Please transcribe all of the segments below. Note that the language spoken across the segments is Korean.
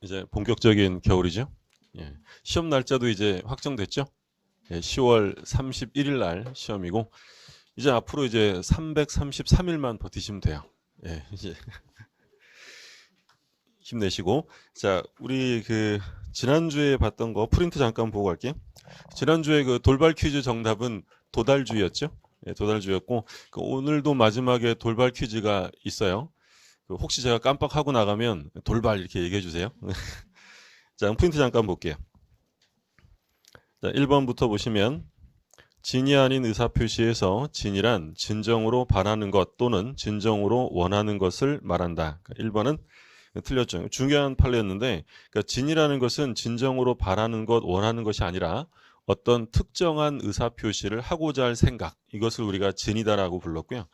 이제 본격적인 겨울이죠. 예. 시험 날짜도 이제 확정됐죠. 예, 10월 31일 날 시험이고 이제 앞으로 이제 333일만 버티시면 돼요. 예, 이제 힘내시고 자, 우리 그 지난주에 봤던 거 프린트 잠깐 보고 갈게요. 지난주에 그 돌발 퀴즈 정답은 도달주였죠. 예, 도달주였고 그 오늘도 마지막에 돌발 퀴즈가 있어요. 그 혹시 제가 깜빡하고 나가면 돌발 이렇게 얘기해 주세요. 자, 프린트 잠깐 볼게요. 자, 1번부터 보시면 진이 아닌 의사표시에서 진이란 진정으로 바라는 것 또는 진정으로 원하는 것을 말한다. 1번은 틀렸죠. 중요한 판례였는데 그러니까 진이라는 것은 진정으로 바라는 것, 원하는 것이 아니라 어떤 특정한 의사표시를 하고자 할 생각, 이것을 우리가 진이다라고 불렀고요.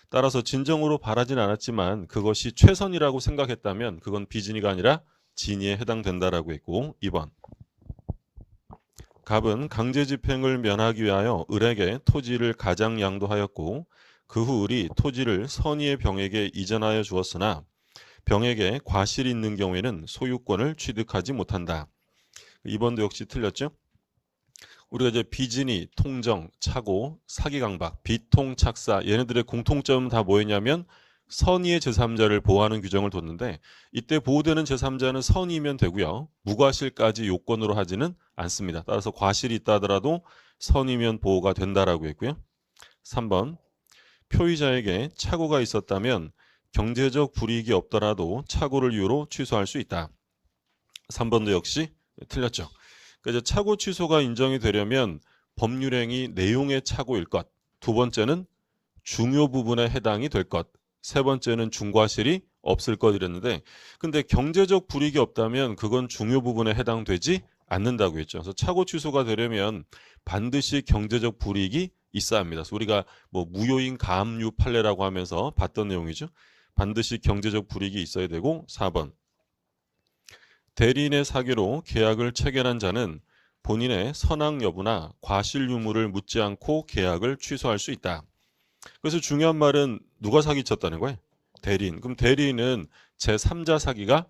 따라서 진정으로 바라진 않았지만 그것이 최선이라고 생각했다면 그건 비진이가 아니라 진이에 해당된다라고 했고 2번 갑은 강제집행을 면하기 위하여 을에게 토지를 가장 양도하였고 그 후 을이 토지를 선의의 병에게 이전하여 주었으나 병에게 과실이 있는 경우에는 소유권을 취득하지 못한다. 2번도 역시 틀렸죠? 우리가 이제 비진이, 통정, 착오, 사기강박, 비통착사 얘네들의 공통점은 다 뭐였냐면 선의의 제3자를 보호하는 규정을 뒀는데 이때 보호되는 제3자는 선의면 되고요. 무과실까지 요건으로 하지는 않습니다. 따라서 과실이 있다 하더라도 선의면 보호가 된다라고 했고요. 3번 표의자에게 착오가 있었다면 경제적 불이익이 없더라도 착오를 이유로 취소할 수 있다. 3번도 역시 틀렸죠. 그러니까 이제 착오 취소가 인정이 되려면 법률행위 내용의 착오일 것. 두 번째는 중요 부분에 해당이 될 것. 세 번째는 중과실이 없을 것 이랬는데 근데 경제적 불이익이 없다면 그건 중요 부분에 해당되지 않는다고 했죠. 그래서 착오 취소가 되려면 반드시 경제적 불이익이 있어야 합니다. 그래서 우리가 뭐 무효인 가압류 판례라고 하면서 봤던 내용이죠. 반드시 경제적 불이익이 있어야 되고 4번 대리인의 사기로 계약을 체결한 자는 본인의 선악 여부나 과실 유무를 묻지 않고 계약을 취소할 수 있다. 그래서 중요한 말은 누가 사기쳤다는 거예요? 대리인. 그럼 대리인은 제3자 사기가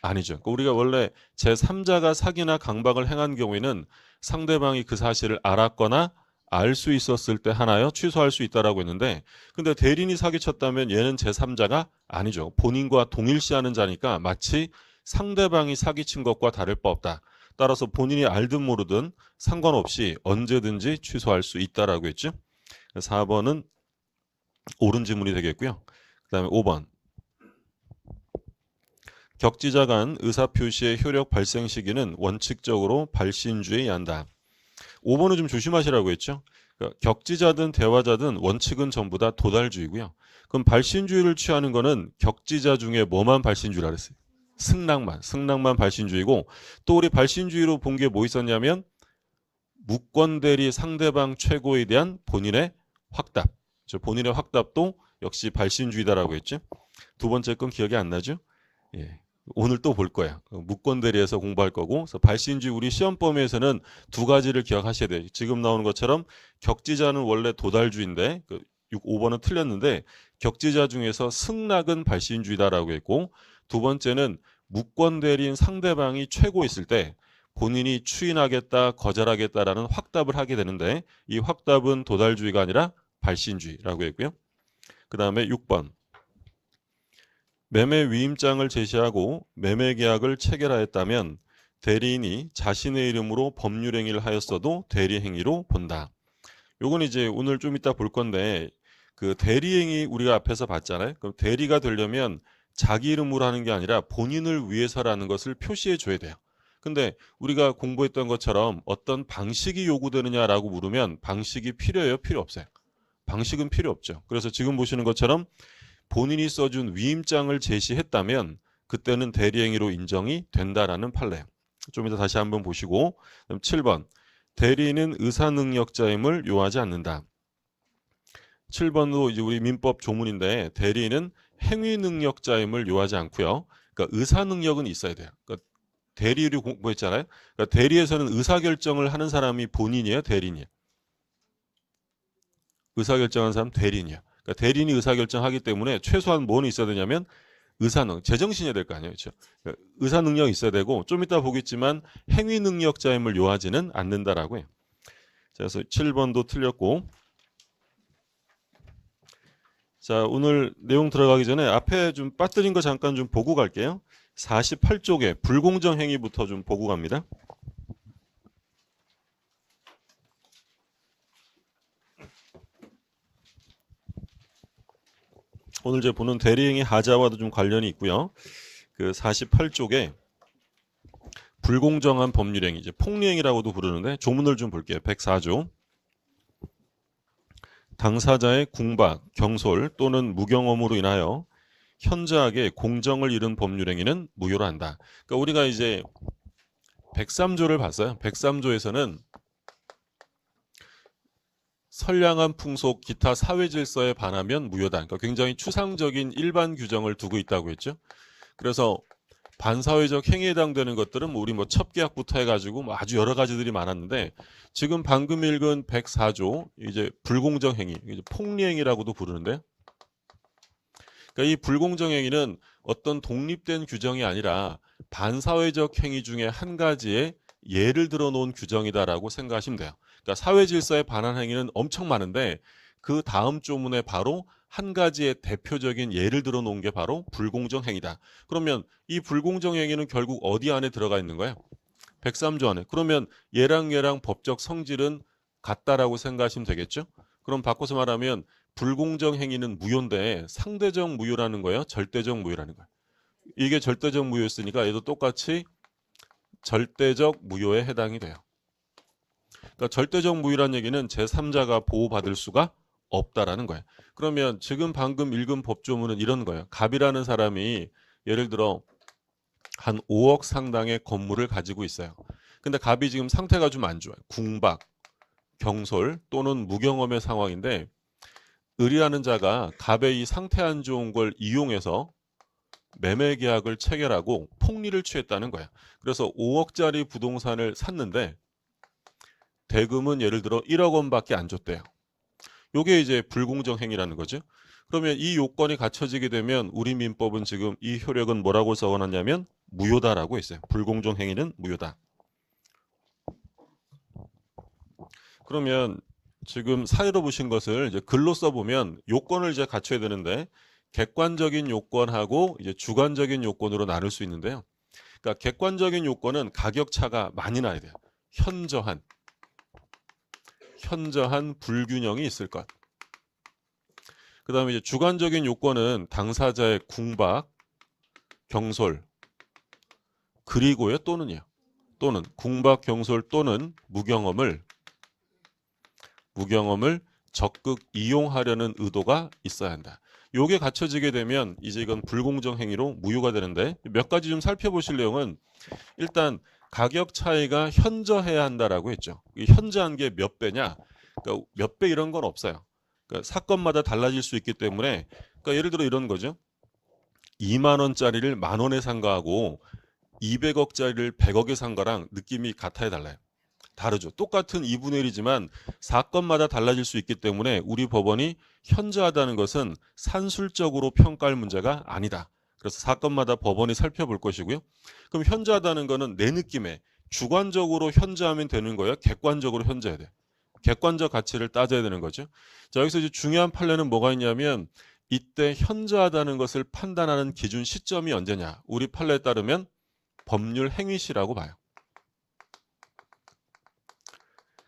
아니죠. 그러니까 우리가 원래 제3자가 사기나 강박을 행한 경우에는 상대방이 그 사실을 알았거나 알 수 있었을 때 하나요 취소할 수 있다라고 했는데 근데 대리인이 사기쳤다면 얘는 제3자가 아니죠. 본인과 동일시하는 자니까 마치 상대방이 사기친 것과 다를 바 없다. 따라서 본인이 알든 모르든 상관없이 언제든지 취소할 수 있다라고 했죠. 4번은 옳은 지문이 되겠고요. 그 다음에 5번 격지자 간 의사표시의 효력 발생 시기는 원칙적으로 발신주에 의한다. 5번은 좀 조심하시라고 했죠. 그러니까 격지자든 대화자든 원칙은 전부 다 도달주의고요. 그럼 발신주의를 취하는 거는 격지자 중에 뭐만 발신주의라 그랬어요? 승낙만 발신주의고 또 우리 발신주의로 본 게 뭐 있었냐면 무권대리 상대방 최고에 대한 본인의 확답. 본인의 확답도 역시 발신주의다라고 했죠. 두 번째 건 기억이 안 나죠? 예. 오늘 또 볼 거예요. 무권대리에서 공부할 거고 그래서 발신주의 우리 시험 범위에서는 두 가지를 기억하셔야 돼요. 지금 나오는 것처럼 격지자는 원래 도달주의인데 5번은 틀렸는데 격지자 중에서 승낙은 발신주의다라고 했고 두 번째는 무권대리인 상대방이 최고 있을 때 본인이 추인하겠다 거절하겠다라는 확답을 하게 되는데 이 확답은 도달주의가 아니라 발신주의라고 했고요. 그 다음에 6번 매매 위임장을 제시하고 매매 계약을 체결하였다면 대리인이 자신의 이름으로 법률행위를 하였어도 대리행위로 본다. 요건 이제 오늘 좀 이따 볼 건데 그 대리행위 우리가 앞에서 봤잖아요. 그럼 대리가 되려면 자기 이름으로 하는 게 아니라 본인을 위해서라는 것을 표시해 줘야 돼요. 근데 우리가 공부했던 것처럼 어떤 방식이 요구되느냐라고 물으면 방식이 필요해요? 필요 없어요? 방식은 필요 없죠. 그래서 지금 보시는 것처럼 본인이 써준 위임장을 제시했다면 그때는 대리행위로 인정이 된다라는 판례. 좀 이따 다시 한번 보시고 그럼 7번 대리인은 의사능력자임을 요하지 않는다. 7번도 이제 우리 민법 조문인데 대리인은 행위능력자임을 요하지 않고요. 그러니까 의사능력은 있어야 돼요. 그러니까 대리를 공부했잖아요. 그러니까 대리에서는 의사결정을 하는 사람이 본인이에요, 대리인이에요. 의사결정하는 사람 대리인이에요. 그러니까 대리인이 의사결정하기 때문에 최소한 뭐는 있어야 되냐면 제정신이 될 거 아니에요. 그렇죠? 의사 능력이 있어야 되고 좀 이따 보겠지만 행위 능력자임을 요하지는 않는다라고 해요. 자, 그래서 7번도 틀렸고. 자, 오늘 내용 들어가기 전에 앞에 좀 빠뜨린 거 잠깐 좀 보고 갈게요. 48쪽에 불공정 행위부터 좀 보고 갑니다. 오늘 제 보는 대리행위 하자와도 좀 관련이 있고요. 그 48쪽에 불공정한 법률행위, 이제 폭리행위라고도 부르는데 조문을 좀 볼게요. 104조. 당사자의 궁박, 경솔 또는 무경험으로 인하여 현저하게 공정을 잃은 법률행위는 무효로 한다. 그러니까 우리가 이제 103조를 봤어요. 103조에서는 선량한 풍속, 기타 사회 질서에 반하면 무효다. 그러니까 굉장히 추상적인 일반 규정을 두고 있다고 했죠. 그래서 반사회적 행위에 해당되는 것들은 우리 뭐 첩계약부터 해가지고 뭐 아주 여러 가지들이 많았는데 지금 방금 읽은 104조 이제 불공정 행위, 이제 폭리행위라고도 부르는데, 그러니까 이 불공정 행위는 어떤 독립된 규정이 아니라 반사회적 행위 중에 한 가지의 예를 들어 놓은 규정이다라고 생각하시면 돼요. 그러니까 사회 질서에 반한 행위는 엄청 많은데 그 다음 조문에 바로 한 가지의 대표적인 예를 들어 놓은 게 바로 불공정 행위다. 그러면 이 불공정 행위는 결국 어디 안에 들어가 있는 거예요? 103조 안에. 그러면 얘랑 법적 성질은 같다라고 생각하시면 되겠죠? 그럼 바꿔서 말하면 불공정 행위는 무효인데 상대적 무효라는 거예요? 절대적 무효라는 거예요. 이게 절대적 무효였으니까 얘도 똑같이 절대적 무효에 해당이 돼요. 그러니까 절대적 무효란 얘기는 제3자가 보호받을 수가 없다라는 거예요. 그러면 지금 방금 읽은 법조문은 이런 거예요. 갑이라는 사람이 예를 들어 한 5억 상당의 건물을 가지고 있어요. 근데 갑이 지금 상태가 좀 안 좋아요. 궁박, 경솔 또는 무경험의 상황인데 을이라는 자가 갑의 이 상태 안 좋은 걸 이용해서 매매 계약을 체결하고 폭리를 취했다는 거야. 그래서 5억짜리 부동산을 샀는데 대금은 예를 들어 1억 원밖에 안 줬대요. 요게 이제 불공정 행위라는 거죠. 그러면 이 요건이 갖춰지게 되면 우리 민법은 지금 이 효력은 뭐라고 적어놨냐면 무효다라고 했어요. 불공정 행위는 무효다. 그러면 지금 사례로 보신 것을 이제 글로 써보면 요건을 이제 갖춰야 되는데 객관적인 요건하고 이제 주관적인 요건으로 나눌 수 있는데요. 그러니까 객관적인 요건은 가격차가 많이 나야 돼요. 현저한 불균형이 있을 것. 그 다음에 이제 주관적인 요건은 당사자의 궁박, 경솔, 그리고요 또는 궁박, 경솔 또는 무경험을 적극 이용하려는 의도가 있어야 한다. 요게 갖춰지게 되면 이제 이건 불공정 행위로 무효가 되는데 몇 가지 좀 살펴보실 내용은 일단 가격 차이가 현저해야 한다라고 했죠. 현저한 게 몇 배냐? 그러니까 몇 배 이런 건 없어요. 그러니까 사건마다 달라질 수 있기 때문에 그러니까 예를 들어 이런 거죠. 2만 원짜리를 만 원에 산 거하고 200억짜리를 100억에 산 거랑 느낌이 같아야 달라요. 다르죠. 똑같은 2분의 1이지만 사건마다 달라질 수 있기 때문에 우리 법원이 현저하다는 것은 산술적으로 평가할 문제가 아니다. 그래서 사건마다 법원이 살펴볼 것이고요. 그럼 현저하다는 거는 내 느낌에 주관적으로 현저하면 되는 거예요? 객관적으로 현저해야 돼. 객관적 가치를 따져야 되는 거죠. 자, 여기서 이제 중요한 판례는 뭐가 있냐면 이때 현저하다는 것을 판단하는 기준 시점이 언제냐. 우리 판례에 따르면 법률 행위시라고 봐요.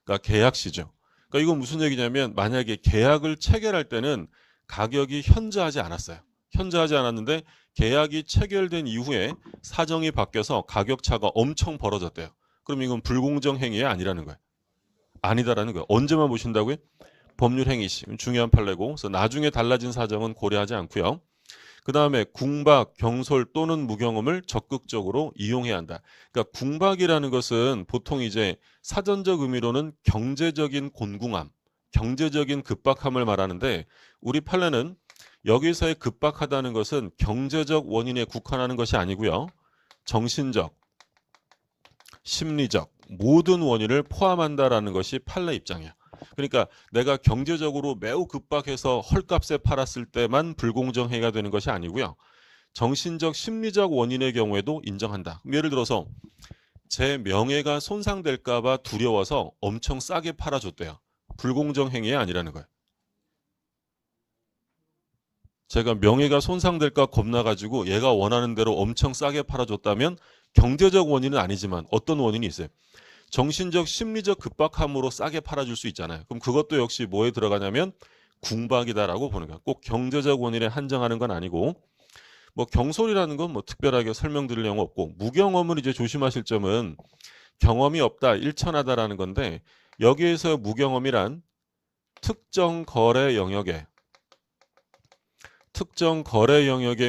그러니까 계약시죠. 그러니까 이건 무슨 얘기냐면 만약에 계약을 체결할 때는 가격이 현저하지 않았어요. 현저하지 않았는데 계약이 체결된 이후에 사정이 바뀌어서 가격 차가 엄청 벌어졌대요. 그럼 이건 불공정 행위에 아니라는 거예요. 아니다라는 거예요. 언제만 보신다고요? 법률 행위시. 중요한 판례고. 그래서 나중에 달라진 사정은 고려하지 않고요. 그 다음에 궁박, 경솔 또는 무경험을 적극적으로 이용해야 한다. 그러니까 궁박이라는 것은 보통 이제 사전적 의미로는 경제적인 곤궁함, 경제적인 급박함을 말하는데 우리 판례는 여기서의 급박하다는 것은 경제적 원인에 국한하는 것이 아니고요. 정신적, 심리적 모든 원인을 포함한다라는 것이 판례 입장이야. 그러니까 내가 경제적으로 매우 급박해서 헐값에 팔았을 때만 불공정 행위가 되는 것이 아니고요. 정신적 심리적 원인의 경우에도 인정한다. 예를 들어서 제 명예가 손상될까 봐 두려워서 엄청 싸게 팔아줬대요. 불공정 행위가 아니라는 거예요. 제가 명예가 손상될까 겁나가지고 얘가 원하는 대로 엄청 싸게 팔아줬다면 경제적 원인은 아니지만 어떤 원인이 있어요? 정신적 심리적 급박함으로 싸게 팔아줄 수 있잖아요. 그럼 그것도 역시 뭐에 들어가냐면 궁박이다라고 보는 거야. 꼭 경제적 원인에 한정하는 건 아니고, 뭐 경솔이라는 건 뭐 특별하게 설명드릴 내용 없고, 무경험은 이제 조심하실 점은 경험이 없다, 일천하다라는 건데, 여기에서 무경험이란 특정 거래 영역의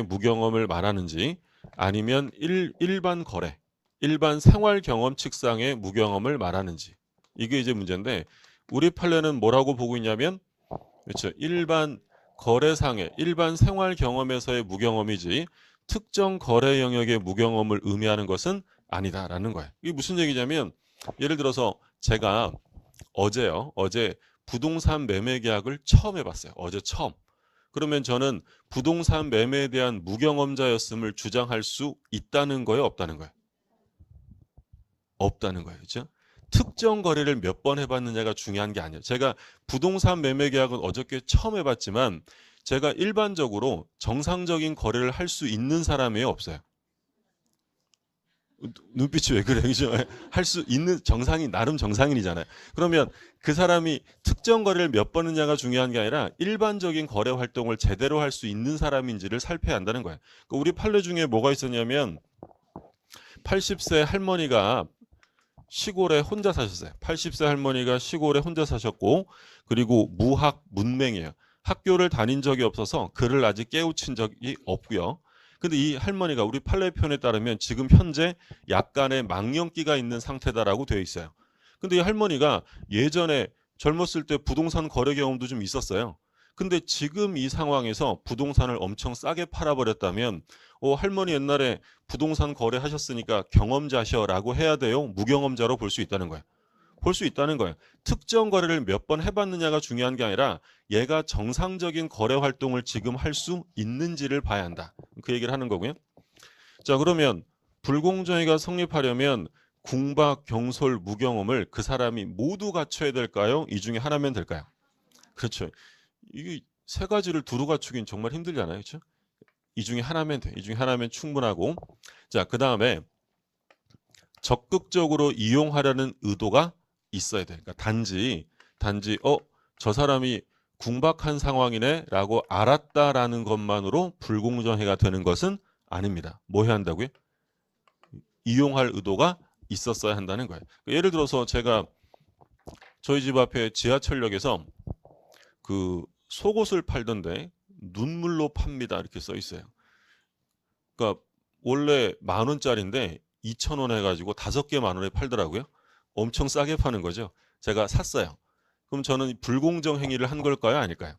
무경험을 말하는지, 아니면 일반 거래, 일반 생활 경험 측상의 무경험을 말하는지, 이게 이제 문제인데, 우리 판례는 뭐라고 보고 있냐면, 그렇죠, 일반 거래상의 일반 생활 경험에서의 무경험이지 특정 거래 영역의 무경험을 의미하는 것은 아니다라는 거예요. 이게 무슨 얘기냐면, 예를 들어서 제가 어제 부동산 매매 계약을 처음 해봤어요. 어제 처음. 그러면 저는 부동산 매매에 대한 무경험자였음을 주장할 수 있다는 거예요, 없다는 거예요? 없다는 거예요. 그렇죠? 특정 거래를 몇 번 해봤느냐가 중요한 게 아니에요. 제가 부동산 매매 계약은 어저께 처음 해봤지만 제가 일반적으로 정상적인 거래를 할 수 있는 사람이에요, 없어요? 눈빛이 왜 그래? 그죠? 할 수 있는 정상인, 나름 정상인이잖아요. 그러면 그 사람이 특정 거래를 몇 번 했냐가 중요한 게 아니라 일반적인 거래 활동을 제대로 할 수 있는 사람인지를 살펴야 한다는 거예요. 그러니까 우리 판례 중에 뭐가 있었냐면 80세 할머니가 시골에 혼자 사셨어요. 80세 할머니가 시골에 혼자 사셨고, 그리고 무학 문맹이에요. 학교를 다닌 적이 없어서 글을 아직 깨우친 적이 없고요. 근데 이 할머니가 우리 판례 표현에 따르면 지금 현재 약간의 망령기가 있는 상태다라고 되어 있어요. 근데 이 할머니가 예전에 젊었을 때 부동산 거래 경험도 좀 있었어요. 근데 지금 이 상황에서 부동산을 엄청 싸게 팔아버렸다면 할머니 옛날에 부동산 거래하셨으니까 경험자셔라고 해야 돼요? 무경험자로 볼 수 있다는 거예요. 볼 수 있다는 거예요. 특정 거래를 몇 번 해봤느냐가 중요한 게 아니라 얘가 정상적인 거래 활동을 지금 할 수 있는지를 봐야 한다. 그 얘기를 하는 거고요. 자, 그러면 불공정위가 성립하려면 궁박, 경솔, 무경험을 그 사람이 모두 갖춰야 될까요? 이 중에 하나면 될까요? 그렇죠. 이게 세 가지를 두루 갖추긴 정말 힘들잖아요. 그렇죠? 이 중에 하나면 돼. 이 중에 하나면 충분하고. 자, 그 다음에 적극적으로 이용하려는 의도가 있어야 돼. 그러니까 단지 저 사람이 궁박한 상황이네라고 알았다라는 것만으로 불공정해가 되는 것은 아닙니다. 뭐 해야 한다고요? 이용할 의도가 있었어야 한다는 거예요. 예를 들어서 제가 저희 집 앞에 지하철역에서 그 속옷을 팔던데 눈물로 팝니다 이렇게 써 있어요. 그러니까 원래 10,000원짜리인데 2,000원 해가지고 5개 10,000원에 팔더라고요. 엄청 싸게 파는 거죠. 제가 샀어요. 그럼 저는 불공정 행위를 한 걸까요? 아닐까요?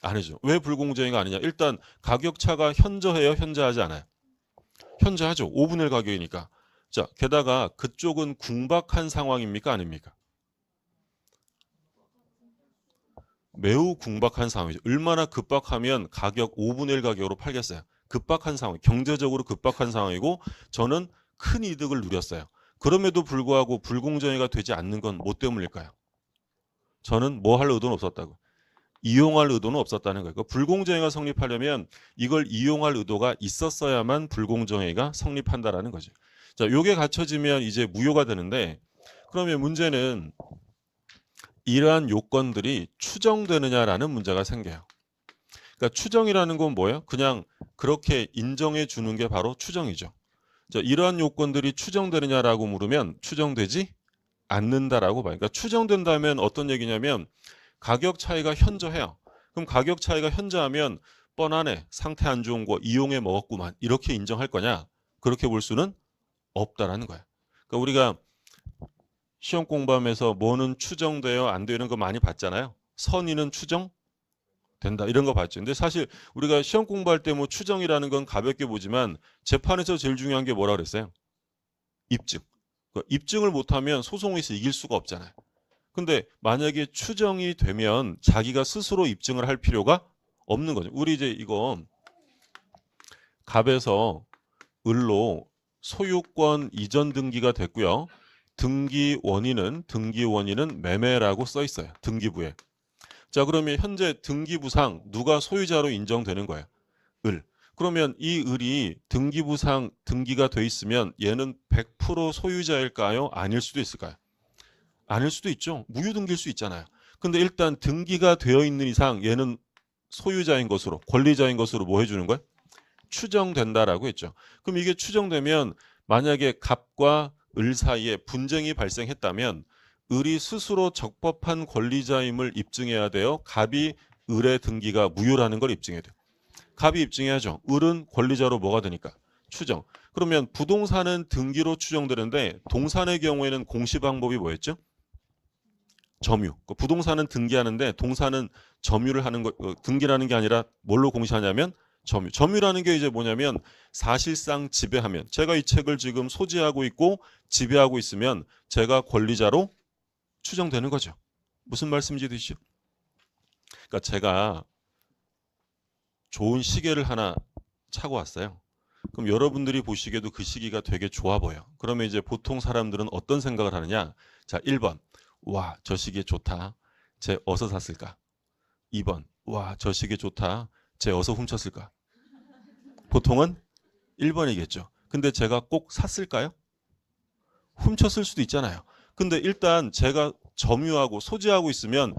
아니죠. 왜 불공정행위가 아니냐? 일단 가격 차가 현저해요? 현저하지 않아요? 현저하죠. 5분의 1 가격이니까. 자, 게다가 그쪽은 궁박한 상황입니까? 아닙니까? 매우 궁박한 상황이죠. 얼마나 급박하면 가격 5분의 1 가격으로 팔겠어요. 급박한 상황, 경제적으로 급박한 상황이고 저는 큰 이득을 누렸어요. 그럼에도 불구하고 불공정위가 되지 않는 건 뭐 때문일까요? 저는 뭐 할 의도는 없었다고. 이용할 의도는 없었다는 거예요. 그러니까 불공정위가 성립하려면 이걸 이용할 의도가 있었어야만 불공정위가 성립한다라는 거죠. 자, 요게 갖춰지면 이제 무효가 되는데, 그러면 문제는 이러한 요건들이 추정되느냐라는 문제가 생겨요. 그러니까 추정이라는 건 뭐예요? 그냥 그렇게 인정해 주는 게 바로 추정이죠. 자, 이러한 요건들이 추정되느냐라고 물으면 추정되지 않는다라고 봐요. 그러니까 추정된다면 어떤 얘기냐면 가격 차이가 현저해요. 그럼 가격 차이가 현저하면 뻔하네. 상태 안 좋은 거 이용해 먹었구만. 이렇게 인정할 거냐? 그렇게 볼 수는 없다라는 거예요. 그러니까 우리가 시험 공부하면서 뭐는 추정돼요, 안 돼요 이런 거 많이 봤잖아요. 선의는 추정된다 이런 거 봤죠. 근데 사실 우리가 시험 공부할 때 뭐 추정이라는 건 가볍게 보지만 재판에서 제일 중요한 게 뭐라 그랬어요? 입증. 입증을 못하면 소송에서 이길 수가 없잖아요. 근데 만약에 추정이 되면 자기가 스스로 입증을 할 필요가 없는 거죠. 우리 이제 이거 갑에서 을로 소유권 이전 등기가 됐고요. 등기 원인은 매매라고 써 있어요. 등기부에. 자, 그러면 현재 등기부상 누가 소유자로 인정되는 거예요? 을. 그러면 이 을이 등기부상 등기가 돼 있으면 얘는 100% 소유자일까요? 아닐 수도 있을까요? 아닐 수도 있죠. 무효등기일 수 있잖아요. 근데 일단 등기가 되어 있는 이상 얘는 소유자인 것으로, 권리자인 것으로 뭐 해주는 거예요? 추정된다라고 했죠. 그럼 이게 추정되면 만약에 갑과 을 사이에 분쟁이 발생했다면 을이 스스로 적법한 권리자임을 입증해야 돼요. 갑이 을의 등기가 무효라는 걸 입증해야 돼요. 갑이 입증해야죠. 을은 권리자로 뭐가 되니까? 추정. 그러면 부동산은 등기로 추정되는데 동산의 경우에는 공시 방법이 뭐였죠? 점유. 부동산은 등기하는데 동산은 점유를 하는 거, 등기라는 게 아니라 뭘로 공시하냐면 점유. 점유라는 게 이제 뭐냐면 사실상 지배하면, 제가 이 책을 지금 소지하고 있고 지배하고 있으면 제가 권리자로 추정되는 거죠. 무슨 말씀인지 되시죠? 그러니까 제가 좋은 시계를 하나 차고 왔어요. 그럼 여러분들이 보시기에도 그 시계가 되게 좋아 보여. 그러면 이제 보통 사람들은 어떤 생각을 하느냐? 자, 1번. 와, 저 시계 좋다. 쟤 어디서 샀을까? 2번. 와, 저 시계 좋다. 쟤 어디서 훔쳤을까? 보통은 1번이겠죠. 근데 제가 꼭 샀을까요? 훔쳤을 수도 있잖아요. 근데 일단 제가 점유하고 소지하고 있으면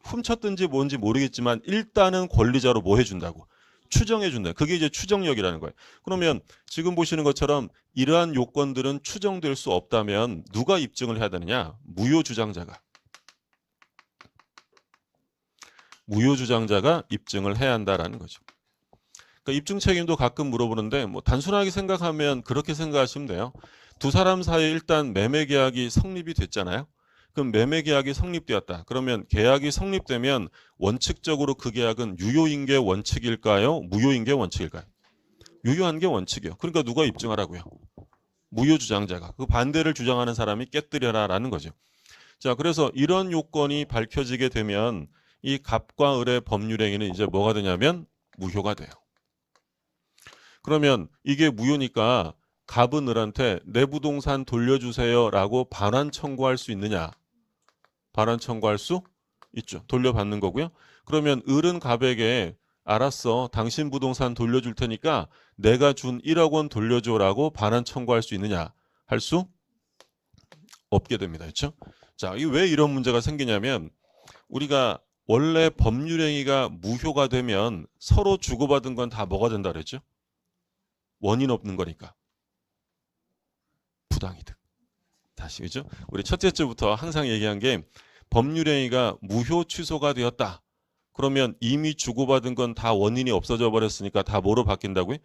훔쳤든지 뭔지 모르겠지만 일단은 권리자로 뭐 해준다고? 추정해준다. 그게 이제 추정력이라는 거예요. 그러면 지금 보시는 것처럼 이러한 요건들은 추정될 수 없다면 누가 입증을 해야 되느냐? 무효주장자가 입증을 해야 한다라는 거죠. 그러니까 입증 책임도 가끔 물어보는데 뭐 단순하게 생각하면 그렇게 생각하시면 돼요. 두 사람 사이에 일단 매매 계약이 성립이 됐잖아요. 그럼 매매 계약이 성립되었다. 그러면 계약이 성립되면 원칙적으로 그 계약은 유효인 게 원칙일까요? 무효인 게 원칙일까요? 유효한 게 원칙이요. 그러니까 누가 입증하라고요? 무효주장자가. 그 반대를 주장하는 사람이 깨뜨려라라는 거죠. 자, 그래서 이런 요건이 밝혀지게 되면 이 갑과 을의 법률행위는 이제 뭐가 되냐면 무효가 돼요. 그러면 이게 무효니까 갑은 을한테 내 부동산 돌려주세요라고 반환 청구할 수 있느냐? 반환 청구할 수 있죠. 돌려받는 거고요. 그러면 을은 갑에게 알았어. 당신 부동산 돌려줄 테니까 내가 준 1억 원 돌려줘라고 반환 청구할 수 있느냐? 할 수 없게 됩니다. 그렇죠? 자, 왜 이런 문제가 생기냐면 우리가 원래 법률행위가 무효가 되면 서로 주고받은 건 다 뭐가 된다 그랬죠? 원인 없는 거니까. 부당이득. 다시 그죠? 우리 첫째 주부터 항상 얘기한 게 법률행위가 무효 취소가 되었다. 그러면 이미 주고받은 건 다 원인이 없어져 버렸으니까 다 뭐로 바뀐다고요?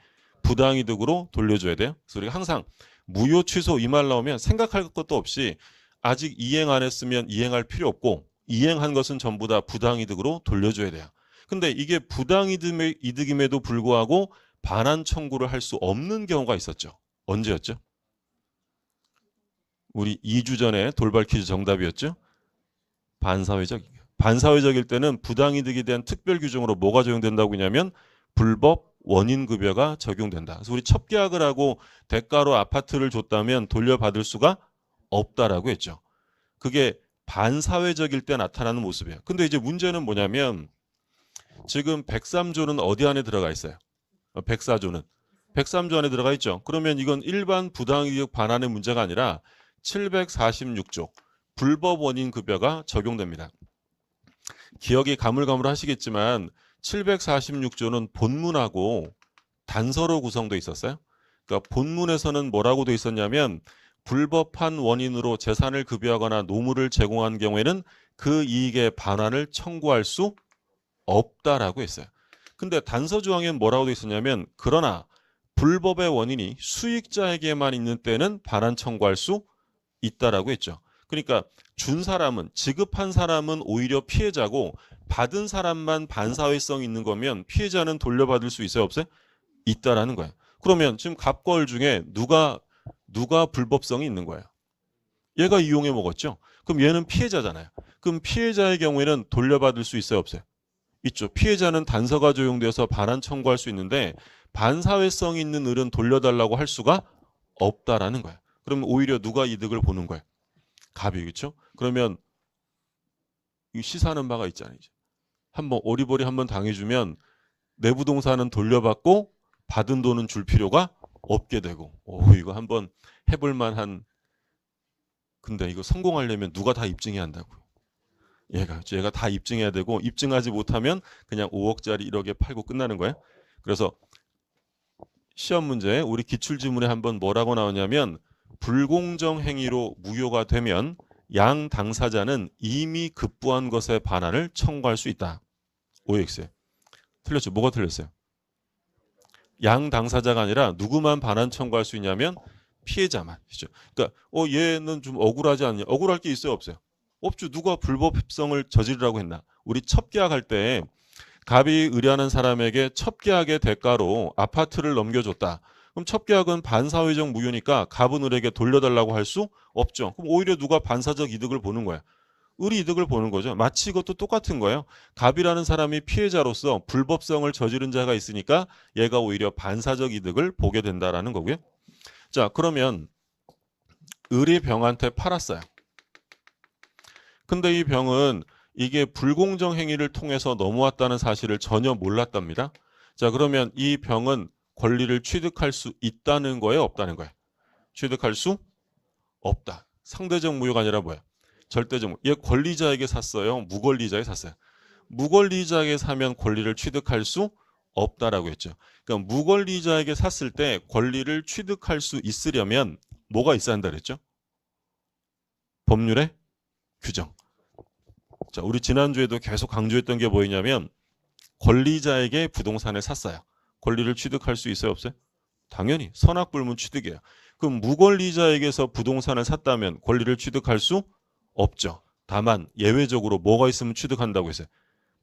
부당이득으로 돌려줘야 돼요. 그래서 우리가 항상 무효 취소 이 말 나오면 생각할 것도 없이 아직 이행 안 했으면 이행할 필요 없고 이행한 것은 전부 다 부당이득으로 돌려줘야 돼요. 근데 이게 부당이득임에도 불구하고 반환 청구를 할 수 없는 경우가 있었죠. 언제였죠? 우리 2주 전에 돌발 퀴즈 정답이었죠? 반사회적일 때는 부당이득에 대한 특별 규정으로 뭐가 적용된다고 하냐면 불법 원인급여가 적용된다. 그래서 우리 첩계약을 하고 대가로 아파트를 줬다면 돌려받을 수가 없다라고 했죠. 그게 반사회적일 때 나타나는 모습이에요. 근데 이제 문제는 뭐냐면 지금 103조는 어디 안에 들어가 있어요? 104조는 103조 안에 들어가 있죠. 그러면 이건 일반 부당이득 반환의 문제가 아니라 746조 불법 원인 급여가 적용됩니다. 기억이 가물가물하시겠지만 746조는 본문하고 단서로 구성되어 있었어요. 그러니까 본문에서는 뭐라고 되어 있었냐면 불법한 원인으로 재산을 급여하거나 노무를 제공한 경우에는 그 이익의 반환을 청구할 수 없다라고 했어요. 근데 단서 조항에는 뭐라고 되어 있었냐면 그러나 불법의 원인이 수익자에게만 있는 때는 반환 청구할 수 있다라고 했죠. 그러니까 준 사람은 지급한 사람은 오히려 피해자고 받은 사람만 반사회성 있는 거면 피해자는 돌려받을 수 있어요, 없어요? 있다라는 거예요. 그러면 지금 갑과 을 중에 누가 불법성이 있는 거예요? 얘가 이용해 먹었죠. 그럼 얘는 피해자잖아요. 그럼 피해자의 경우에는 돌려받을 수 있어요, 없어요? 있죠. 피해자는 단서가 적용돼서 반환 청구할 수 있는데 반사회성이 있는 을은 돌려달라고 할 수가 없다라는 거야. 그러면 오히려 누가 이득을 보는 거야? 갑이. 그렇죠? 그러면 이 시사하는 바가 있잖아요. 이제. 한번 오리버리 한번 당해주면 내 부동산은 돌려받고 받은 돈은 줄 필요가 없게 되고. 이거 한번 해볼 만한. 근데 이거 성공하려면 누가 다 입증해야 한다고요. 얘가 다 입증해야 되고, 입증하지 못하면 그냥 5억짜리 1억에 팔고 끝나는 거예요. 그래서 시험 문제 우리 기출지문에 한번 뭐라고 나오냐면, 불공정 행위로 무효가 되면 양 당사자는 이미 급부한 것에 반환을 청구할 수 있다. OX. 틀렸죠? 뭐가 틀렸어요? 양 당사자가 아니라 누구만 반환 청구할 수 있냐면 피해자만. 그렇죠? 그러니까 얘는 좀 억울하지 않냐? 억울할 게 있어요, 없어요? 없죠. 누가 불법성을 저지르라고 했나? 우리 첩계약할 때 갑이 의뢰하는 사람에게 첩계약의 대가로 아파트를 넘겨줬다. 그럼 첩계약은 반사회적 무효니까 갑은 을에게 돌려달라고 할 수 없죠. 그럼 오히려 누가 반사적 이득을 보는 거야? 을이 이득을 보는 거죠. 마치 이것도 똑같은 거예요. 갑이라는 사람이 피해자로서 불법성을 저지른 자가 있으니까 얘가 오히려 반사적 이득을 보게 된다라는 거고요. 자, 그러면 을이 병한테 팔았어요. 근데 이 병은 이게 불공정 행위를 통해서 넘어왔다는 사실을 전혀 몰랐답니다. 자, 그러면 이 병은 권리를 취득할 수 있다는 거예요, 없다는 거예요? 취득할 수 없다. 상대적 무효가 아니라 뭐야? 절대적 무효. 얘 권리자에게 샀어요, 무권리자에게 샀어요? 무권리자에게 사면 권리를 취득할 수 없다라고 했죠. 그러니까 무권리자에게 샀을 때 권리를 취득할 수 있으려면 뭐가 있어야 한다 그랬죠? 법률의 규정. 자, 우리 지난주에도 계속 강조했던 게 뭐였냐면, 권리자에게 부동산을 샀어요. 권리를 취득할 수 있어요, 없어요? 당연히 선악불문 취득이에요. 그럼 무권리자에게서 부동산을 샀다면 권리를 취득할 수 없죠. 다만 예외적으로 뭐가 있으면 취득한다고 했어요?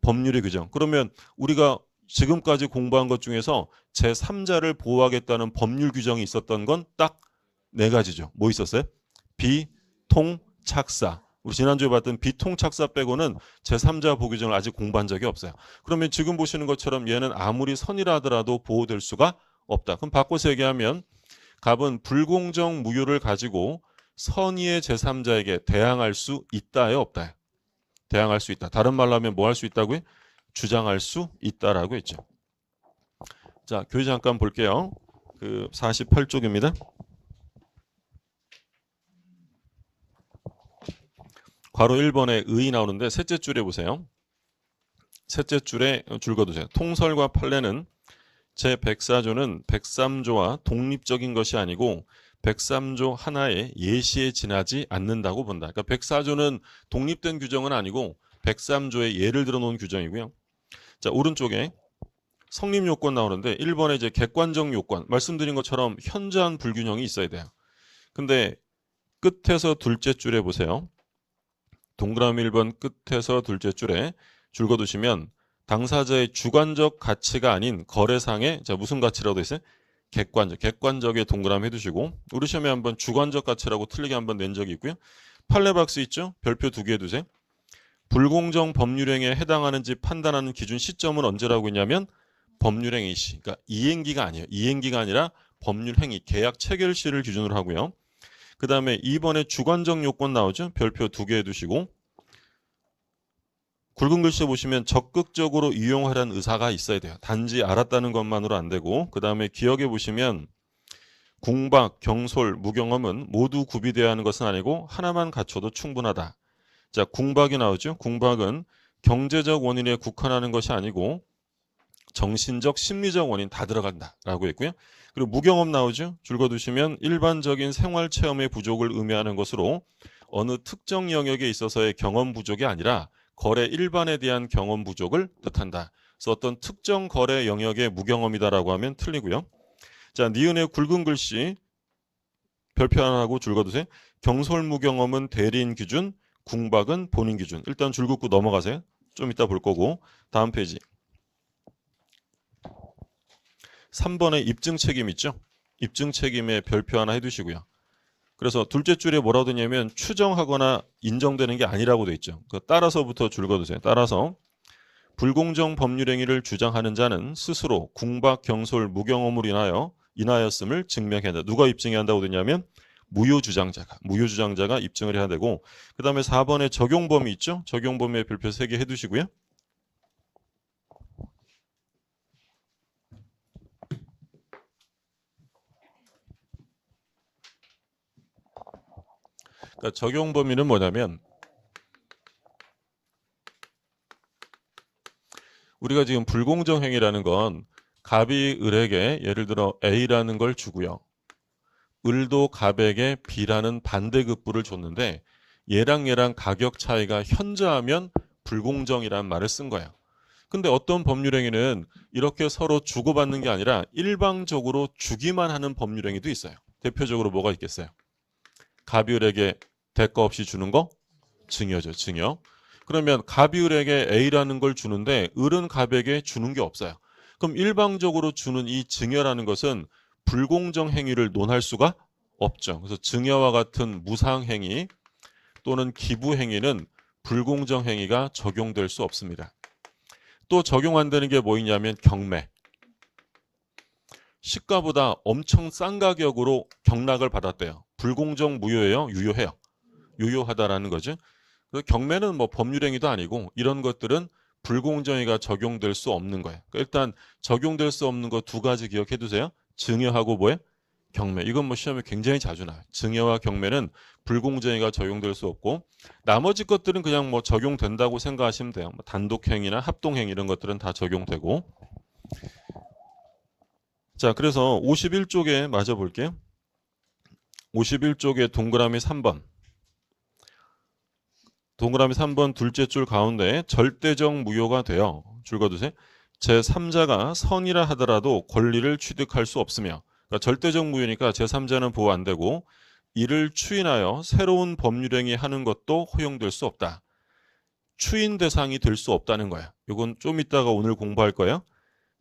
법률의 규정. 그러면 우리가 지금까지 공부한 것 중에서 제3자를 보호하겠다는 법률 규정이 있었던 건 딱 4가지죠. 뭐 있었어요? 비통착사. 우리 지난주에 봤던 비통착사 빼고는 제3자 보호 규정을 아직 공부한 적이 없어요. 그러면 지금 보시는 것처럼 얘는 아무리 선이라 하더라도 보호될 수가 없다. 그럼 바꿔서 얘기하면 갑은 불공정 무효를 가지고 선의의 제3자에게 대항할 수 있다요, 없다요? 대항할 수 있다. 다른 말로 하면 뭐 할 수 있다고요? 주장할 수 있다라고 했죠. 자, 교재 잠깐 볼게요. 48쪽입니다. 괄호 1번에 의이 나오는데 셋째 줄에 보세요. 셋째 줄에 줄 거두세요. 통설과 판례는 제104조는 103조와 독립적인 것이 아니고 103조 하나의 예시에 지나지 않는다고 본다. 그러니까 104조는 독립된 규정은 아니고 103조에 예를 들어 놓은 규정이고요. 자, 오른쪽에 성립 요건 나오는데 1번에 이제 객관적 요건, 말씀드린 것처럼 현저한 불균형이 있어야 돼요. 근데 끝에서 둘째 줄에 보세요. 동그라미 1번 끝에서 둘째 줄에 줄 거두시면 당사자의 주관적 가치가 아닌 거래상의, 자, 무슨 가치라고 돼 있어요? 객관적에 동그라미 해두시고, 우리 시험에 한번 주관적 가치라고 틀리게 한번 낸 적이 있고요. 판례 박스 있죠? 별표 2개 해두세요. 불공정 법률행위에 해당하는지 판단하는 기준 시점은 언제라고 했냐면 법률행위 시, 그러니까 이행기가 아니에요. 이행기가 아니라 법률행위, 계약 체결 시를 기준으로 하고요. 그 다음에 2번에 주관적 요건 나오죠? 별표 2개 해두시고, 굵은 글씨 보시면 적극적으로 이용하려는 의사가 있어야 돼요. 단지 알았다는 것만으로 안 되고, 그 다음에 기억해 보시면 궁박, 경솔, 무경험은 모두 구비되어야 하는 것은 아니고 하나만 갖춰도 충분하다. 자, 궁박이 나오죠? 궁박은 경제적 원인에 국한하는 것이 아니고 정신적, 심리적 원인 다 들어간다라고 했고요. 그리고 무경험 나오죠? 줄거두시면 일반적인 생활 체험의 부족을 의미하는 것으로 어느 특정 영역에 있어서의 경험 부족이 아니라 거래 일반에 대한 경험 부족을 뜻한다. 그래서 어떤 특정 거래 영역의 무경험이다라고 하면 틀리고요. 자, 니은의 굵은 글씨 별표 하나 하고 줄거두세요. 경솔무경험은 대리인 기준, 궁박은 본인 기준. 일단 줄 긋고 넘어가세요. 좀 이따 볼 거고. 다음 페이지. 3번에 입증 책임 있죠? 입증 책임에 별표 하나 해두시고요. 그래서 둘째 줄에 뭐라고 되냐면 추정하거나 인정되는 게 아니라고 돼 있죠. 따라서부터 줄 거두세요. 따라서 불공정 법률행위를 주장하는 자는 스스로 궁박, 경솔, 무경험으로 인하였음을 증명해야 한다. 누가 입증해야 한다고 되냐면 무효주장자가 입증을 해야 되고, 그 다음에 4번에 적용범위 있죠? 적용범위의 별표 3개 해두시고요. 그러니까 적용범위는 뭐냐면 우리가 지금 불공정 행위라는 건 갑이 을에게 예를 들어 A라는 걸 주고요. 을도 갑에게 B라는 반대급부를 줬는데 얘랑 가격 차이가 현저하면 불공정이라는 말을 쓴 거예요. 근데 어떤 법률행위는 이렇게 서로 주고받는 게 아니라 일방적으로 주기만 하는 법률행위도 있어요. 대표적으로 뭐가 있겠어요? 갑이 을에게 대가 없이 주는 거? 증여죠, 증여. 그러면 갑이 을에게 A라는 걸 주는데 을은 갑에게 주는 게 없어요. 그럼 일방적으로 주는 이 증여라는 것은 불공정 행위를 논할 수가 없죠. 그래서 증여와 같은 무상 행위 또는 기부 행위는 불공정 행위가 적용될 수 없습니다. 또 적용 안 되는 게 뭐 있냐면 경매. 시가보다 엄청 싼 가격으로 경락을 받았대요. 불공정 무효예요? 유효해요? 유효하다라는 거죠. 그래서 경매는 뭐 법률행위도 아니고 이런 것들은 불공정행위가 적용될 수 없는 거예요. 그러니까 일단 적용될 수 없는 거 2가지 기억해 두세요. 증여하고 뭐예요? 경매. 이건 뭐 시험에 굉장히 자주 나와요. 증여와 경매는 불공정행위가 적용될 수 없고 나머지 것들은 그냥 뭐 적용된다고 생각하시면 돼요. 뭐 단독행위나 합동행위 이런 것들은 다 적용되고. 자, 그래서 51쪽에 맞아 볼게요. 51쪽에 동그라미 3번. 동그라미 3번 둘째 줄 가운데 절대적 무효가 되어 줄거두세요. 제3자가 선이라 하더라도 권리를 취득할 수 없으며, 그러니까 절대적 무효니까 제3자는 보호 안 되고 이를 추인하여 새로운 법률행위 하는 것도 허용될 수 없다. 추인 대상이 될 수 없다는 거야. 이건 좀 이따가 오늘 공부할 거예요.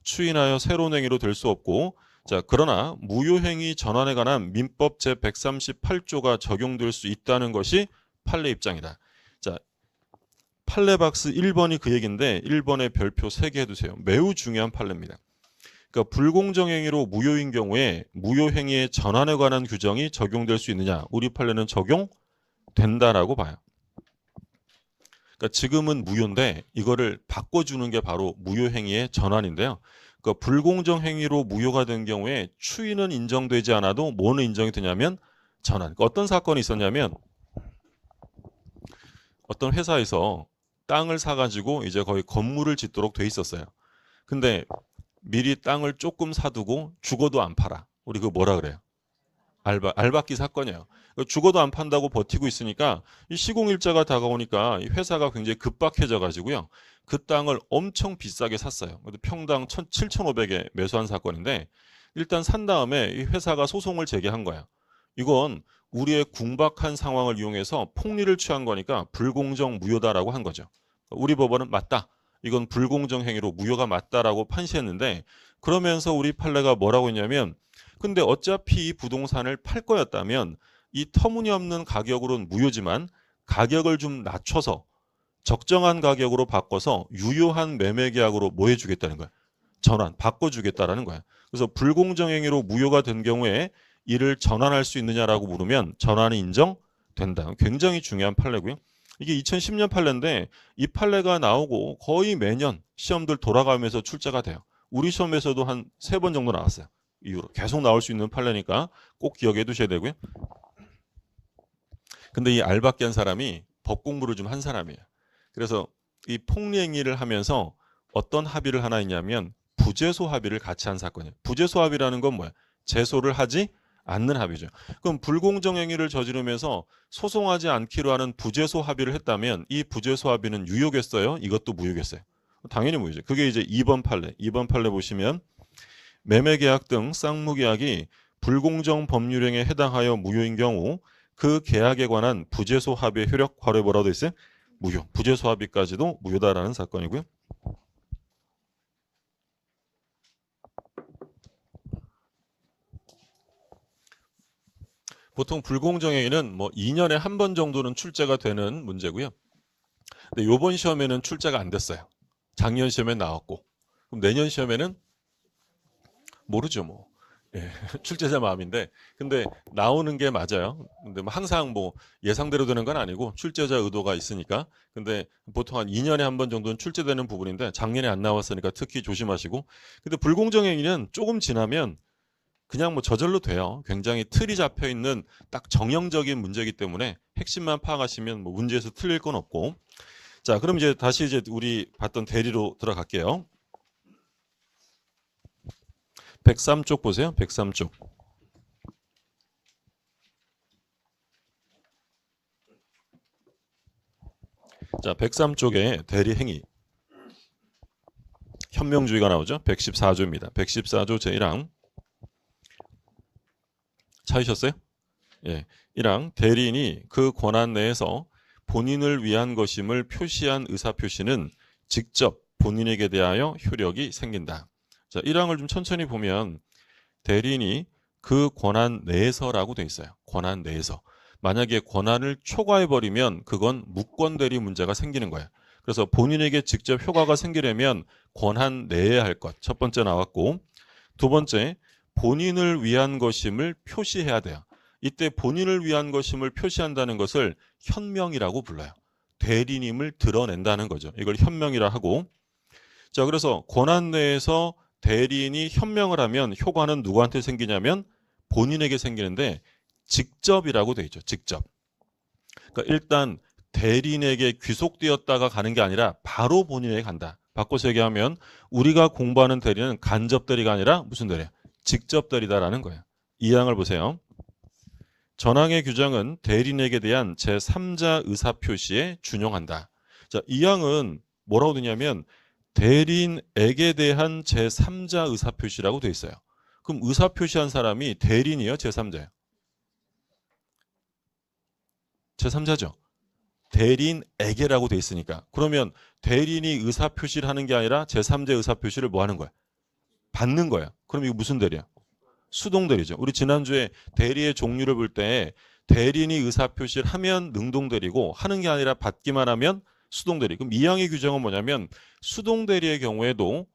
추인하여 새로운 행위로 될 수 없고, 자, 그러나 무효행위 전환에 관한 민법 제138조가 적용될 수 있다는 것이 판례 입장이다. 자, 판례 박스 1번이 그 얘기인데 1번에 별표 3개 해두세요. 매우 중요한 판례입니다. 그러니까 불공정행위로 무효인 경우에 무효행위의 전환에 관한 규정이 적용될 수 있느냐? 우리 판례는 적용된다라고 봐요. 그러니까 지금은 무효인데 이거를 바꿔주는 게 바로 무효행위의 전환인데요. 그러니까 불공정행위로 무효가 된 경우에 추인은 인정되지 않아도 뭐는 인정이 되냐면 전환. 그러니까 어떤 사건이 있었냐면 어떤 회사에서 땅을 사가지고 이제 거의 건물을 짓도록 돼 있었어요. 근데 미리 땅을 조금 사두고 죽어도 안 팔아. 우리 그거 뭐라 그래요? 알박기 사건이에요. 죽어도 안 판다고 버티고 있으니까 이 시공일자가 다가오니까 이 회사가 굉장히 급박해져 가지고요. 그 땅을 엄청 비싸게 샀어요. 평당 7,500에 매수한 사건인데 일단 산 다음에 이 회사가 소송을 제기한 거야. 이건 우리의 궁박한 상황을 이용해서 폭리를 취한 거니까 불공정 무효다라고 한 거죠. 우리 법원은 맞다. 이건 불공정 행위로 무효가 맞다라고 판시했는데 그러면서 우리 판례가 뭐라고 했냐면 근데 어차피 이 부동산을 팔 거였다면 이 터무니없는 가격으로는 무효지만 가격을 좀 낮춰서 적정한 가격으로 바꿔서 유효한 매매 계약으로 뭐 해주겠다는 거야? 전환, 바꿔주겠다라는 거야. 그래서 불공정 행위로 무효가 된 경우에 이를 전환할 수 있느냐라고 물으면 전환이 인정된다. 굉장히 중요한 판례고요. 이게 2010년 판례인데 이 판례가 나오고 거의 매년 시험들 돌아가면서 출제가 돼요. 우리 시험에서도 한 3번 정도 나왔어요. 이후로 계속 나올 수 있는 판례니까 꼭 기억해 두셔야 되고요. 근데 이 알박기 한 사람이 법 공부를 좀 한 사람이에요. 그래서 이 폭리행위를 하면서 어떤 합의를 하나 있냐면 부재소 합의를 같이 한 사건이에요. 부재소 합의라는 건 뭐야? 제소를 하지 않는 합의죠. 그럼 불공정 행위를 저지르면서 소송하지 않기로 하는 부재소 합의를 했다면 이 부재소 합의는 유효겠어요? 이것도 무효겠어요? 당연히 무효죠. 그게 이제 2번 판례. 2번 판례 보시면 매매계약 등 쌍무계약이 불공정 법률행위에 해당하여 무효인 경우 그 계약에 관한 부재소 합의의 효력 괄호에 뭐라고 돼 있어요? 무효. 부재소 합의까지도 무효다라는 사건이고요. 보통 불공정행위는 뭐 2년에 한 번 정도는 출제가 되는 문제고요. 근데 이번 시험에는 출제가 안 됐어요. 작년 시험에 나왔고, 그럼 내년 시험에는 모르죠 뭐. 예, 출제자 마음인데, 근데 나오는 게 맞아요. 근데 뭐 항상 뭐 예상대로 되는 건 아니고 출제자 의도가 있으니까. 근데 보통 한 2년에 한 번 정도는 출제되는 부분인데 작년에 안 나왔으니까 특히 조심하시고. 근데 불공정 행위는 조금 지나면 그냥 뭐 저절로 돼요. 굉장히 틀이 잡혀 있는 딱 정형적인 문제이기 때문에 핵심만 파악하시면 뭐 문제에서 틀릴 건 없고. 자, 그럼 이제 다시 이제 우리 봤던 대리로 들어갈게요. 103쪽 보세요. 103쪽. 자, 103쪽에 대리 행위. 현명주의가 나오죠. 114조입니다. 114조 제1항. 찾으셨어요? 예. 1항 대리인이 그 권한 내에서 본인을 위한 것임을 표시한 의사표시는 직접 본인에게 대하여 효력이 생긴다. 자, 1항을 좀 천천히 보면 대리인이 그 권한 내에서라고 돼 있어요. 권한 내에서. 만약에 권한을 초과해버리면 그건 무권대리 문제가 생기는 거예요. 그래서 본인에게 직접 효과가 생기려면 권한 내에 할 것. 첫 번째 나왔고, 두 번째 본인을 위한 것임을 표시해야 돼요. 이때 본인을 위한 것임을 표시한다는 것을 현명이라고 불러요. 대리님을 드러낸다는 거죠. 이걸 현명이라 하고. 자, 그래서 권한 내에서 대리인이 현명을 하면 효과는 누구한테 생기냐면 본인에게 생기는데 직접이라고 돼 있죠. 직접. 그러니까 일단 대리인에게 귀속되었다가 가는 게 아니라 바로 본인에게 간다. 바꿔서 얘기하면 우리가 공부하는 대리는 간접 대리가 아니라 무슨 대리야? 직접 대리다라는 거예요. 이 항을 보세요. 전항의 규정은 대리인에게 대한 제3자 의사표시에 준용한다. 자, 이 항은 뭐라고 되냐면 대리인에게 대한 제3자 의사표시라고 돼 있어요. 그럼 의사표시한 사람이 대리인이에요? 제3자예요? 제3자죠. 대리인에게라고 돼 있으니까. 그러면 대리인이 의사표시를 하는 게 아니라 제3자 의사표시를 뭐 하는 거야? 받는 거야. 그럼 이거 무슨 대리야? 수동대리죠. 우리 지난주에 대리의 종류를 볼 때 대리인이 의사표시를 하면 능동대리고 하는 게 아니라 받기만 하면 수동대리. 그럼 이 항의 규정은 뭐냐면 수동대리의 경우에도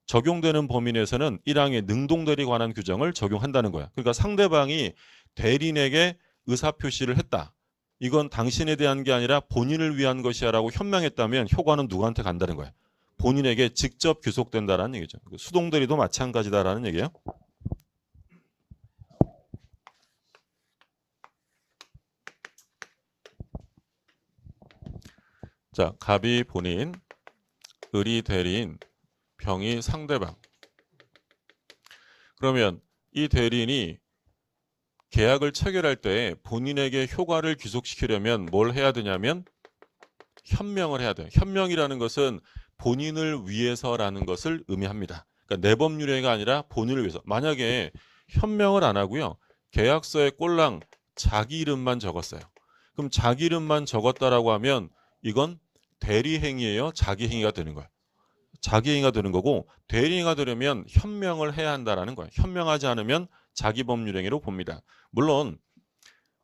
적용되는 범위 내에서는 1항의 능동대리에 관한 규정을 적용한다는 거야. 그러니까 상대방이 대리인에게 의사표시를 했다. 이건 당신에 대한 게 아니라 본인을 위한 것이야 라고 현명했다면 효과는 누구한테 간다는 거야? 본인에게 직접 귀속된다라는 얘기죠. 수동대리도 마찬가지다라는 얘기예요. 자, 갑이 본인, 을이 대리인, 병이 상대방. 그러면 이 대리인이 계약을 체결할 때 본인에게 효과를 귀속시키려면 뭘 해야 되냐면 현명을 해야 돼요. 현명이라는 것은 본인을 위해서라는 것을 의미합니다. 그러니까 내법률행위가 아니라 본인을 위해서. 만약에 현명을 안 하고요. 계약서에 꼴랑 자기 이름만 적었어요. 그럼 자기 이름만 적었다라고 하면 이건 대리행위예요? 자기행위가 되는 거예요. 자기행위가 되는 거고 대리행위가 되려면 현명을 해야 한다라는 거예요. 현명하지 않으면 자기법률행위로 봅니다. 물론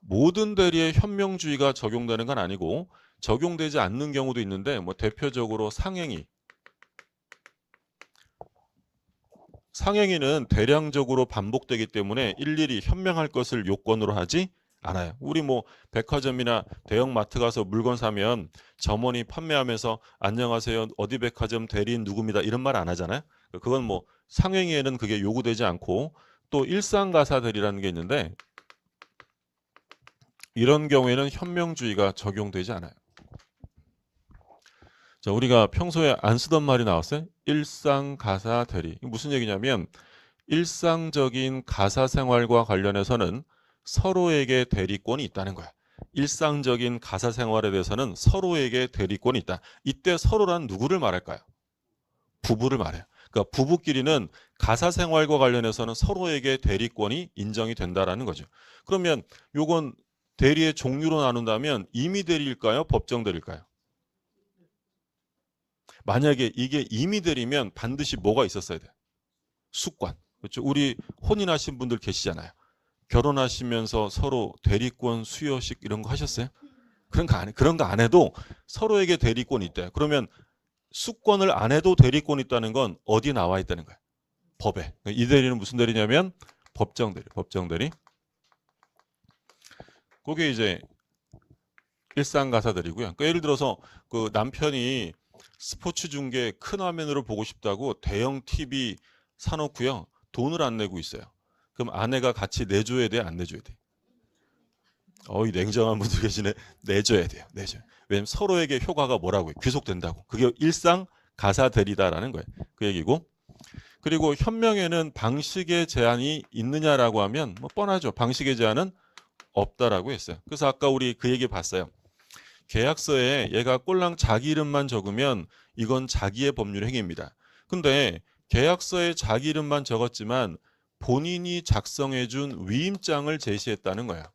모든 대리에 현명주의가 적용되는 건 아니고 적용되지 않는 경우도 있는데 뭐 대표적으로 상행위는 대량적으로 반복되기 때문에 일일이 현명할 것을 요건으로 하지 않아요. 우리 뭐 백화점이나 대형 마트 가서 물건 사면 점원이 판매하면서 안녕하세요. 어디 백화점 대리인 누구입니다. 이런 말 안 하잖아요. 그건 뭐 상행위에는 그게 요구되지 않고 또 일상가사 대리라는 게 있는데 이런 경우에는 현명주의가 적용되지 않아요. 자, 우리가 평소에 안 쓰던 말이 나왔어요. 일상가사 대리. 무슨 얘기냐면 일상적인 가사 생활과 관련해서는 서로에게 대리권이 있다는 거야. 일상적인 가사 생활에 대해서는 서로에게 대리권이 있다. 이때 서로란 누구를 말할까요? 부부를 말해요. 그러니까 부부끼리는 가사 생활과 관련해서는 서로에게 대리권이 인정이 된다라는 거죠. 그러면 요건 대리의 종류로 나눈다면 임의 대리일까요? 법정 대리일까요? 만약에 이게 임의 대리면 반드시 뭐가 있었어야 돼요? 숙관. 그렇죠? 우리 혼인하신 분들 계시잖아요. 결혼하시면서 서로 대리권 수여식 이런 거 하셨어요? 그런 거 안 해도 서로에게 대리권이 있대요. 그러면 수권을 안 해도 대리권이 있다는 건 어디 나와 있다는 거야? 법에. 이 대리는 무슨 대리냐면 법정 대리, 법정 대리. 그게 이제 일상가사들이고요. 그러니까 예를 들어서 그 남편이 스포츠 중계 큰 화면으로 보고 싶다고 대형 TV 사놓고요. 돈을 안 내고 있어요. 그럼 아내가 같이 내줘야 돼, 안 내줘야 돼? 이 냉정한 분들 계시네. 내줘야 돼요. 내줘요. 왜냐면 서로에게 효과가 뭐라고요? 귀속된다고. 그게 일상 가사 대리다라는 거예요. 그 얘기고. 그리고 현명에는 방식의 제한이 있느냐라고 하면 뭐 뻔하죠. 방식의 제한은 없다라고 했어요. 그래서 아까 우리 그 얘기 봤어요. 계약서에 얘가 꼴랑 자기 이름만 적으면 이건 자기의 법률 행위입니다. 근데 계약서에 자기 이름만 적었지만 본인이 작성해준 위임장을 제시했다는 거야.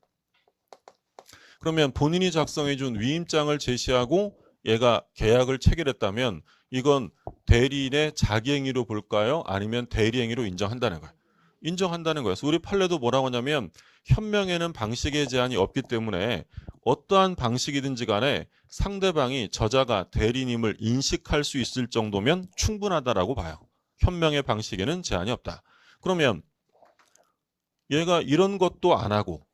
그러면 본인이 작성해준 위임장을 제시하고 얘가 계약을 체결했다면 이건 대리인의 자기 행위로 볼까요? 아니면 대리 행위로 인정한다는 거야. 인정한다는 거예요. 그래서 우리 판례도 뭐라고 하냐면 현명에는 방식의 제한이 없기 때문에 어떠한 방식이든지 간에 상대방이 저자가 대리님을 인식할 수 있을 정도면 충분하다라고 봐요. 현명의 방식에는 제한이 없다. 그러면 얘가 이런 것도 안 하고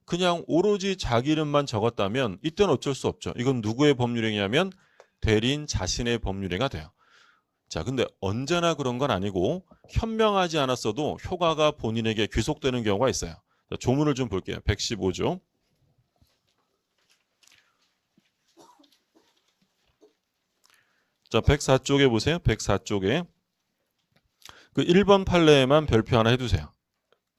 그냥 오로지 자기 이름만 적었다면 이때는 어쩔 수 없죠. 이건 누구의 법률행위냐면 대리인 자신의 법률행위가 돼요. 자, 근데 언제나 그런 건 아니고 현명하지 않았어도 효과가 본인에게 귀속되는 경우가 있어요. 자, 조문을 좀 볼게요. 115조. 자, 104쪽에 보세요. 104쪽에 그 1번 판례에만 별표 하나 해두세요.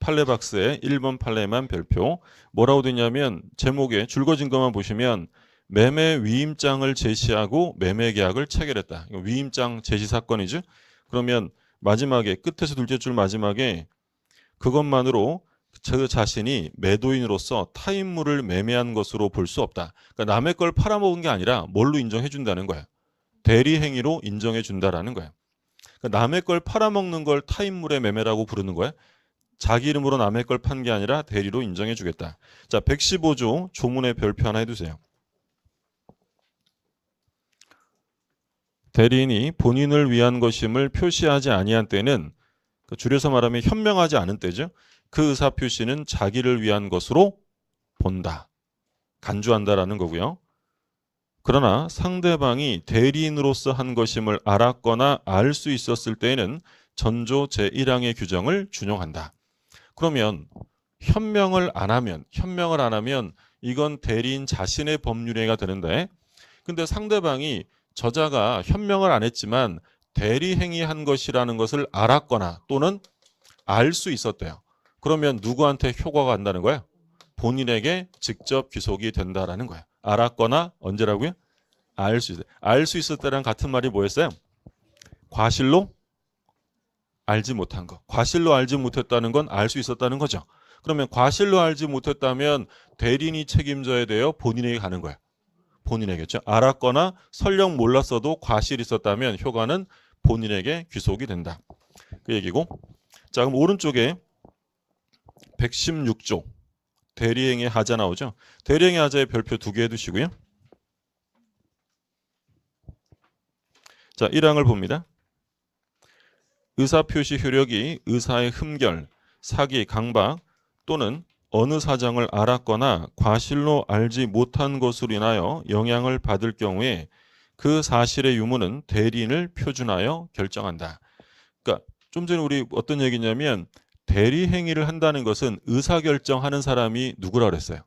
판례 박스에 1번 판례에만 별표. 뭐라고 되냐면 제목에 줄거진 것만 보시면 매매 위임장을 제시하고 매매 계약을 체결했다. 위임장 제시 사건이죠. 그러면 마지막에 끝에서 둘째 줄 마지막에 그것만으로 저 자신이 매도인으로서 타인물을 매매한 것으로 볼 수 없다. 그러니까 남의 걸 팔아먹은 게 아니라 뭘로 인정해 준다는 거야. 대리 행위로 인정해 준다라는 거야. 그러니까 남의 걸 팔아먹는 걸 타인물의 매매라고 부르는 거야. 자기 이름으로 남의 걸 판 게 아니라 대리로 인정해 주겠다. 자, 115조 조문에 별표 하나 해두세요. 대리인이 본인을 위한 것임을 표시하지 아니한 때는 줄여서 말하면 현명하지 않은 때죠. 그 의사 표시는 자기를 위한 것으로 본다. 간주한다라는 거고요. 그러나 상대방이 대리인으로서 한 것임을 알았거나 알 수 있었을 때에는 전조 제1항의 규정을 준용한다. 그러면 현명을 안 하면 이건 대리인 자신의 법률행위가 되는데 근데 상대방이 저자가 현명을 안 했지만 대리 행위한 것이라는 것을 알았거나 또는 알 수 있었대요. 그러면 누구한테 효과가 간다는 거야? 본인에게 직접 귀속이 된다라는 거야. 알았거나 언제라고요? 알 수 있어요. 알 수 있을 때랑 같은 말이 뭐였어요? 과실로 알지 못한 거. 과실로 알지 못했다는 건 알 수 있었다는 거죠. 그러면 과실로 알지 못했다면 대리인이 책임져야 돼요? 본인에게 가는 거야. 본인에게죠. 알았거나 설령 몰랐어도 과실이 있었다면 효과는 본인에게 귀속이 된다. 그 얘기고. 자, 그럼 오른쪽에 116조 대리행위 하자 나오죠. 대리행위 하자에 별표 2개 해두시고요. 자, 1항을 봅니다. 의사표시 효력이 의사의 흠결, 사기, 강박 또는 어느 사정을 알았거나 과실로 알지 못한 것으로 인하여 영향을 받을 경우에 그 사실의 유무는 대리인을 표준하여 결정한다. 그러니까 좀 전에 우리 어떤 얘기냐면 대리 행위를 한다는 것은 의사결정하는 사람이 누구라 그랬어요?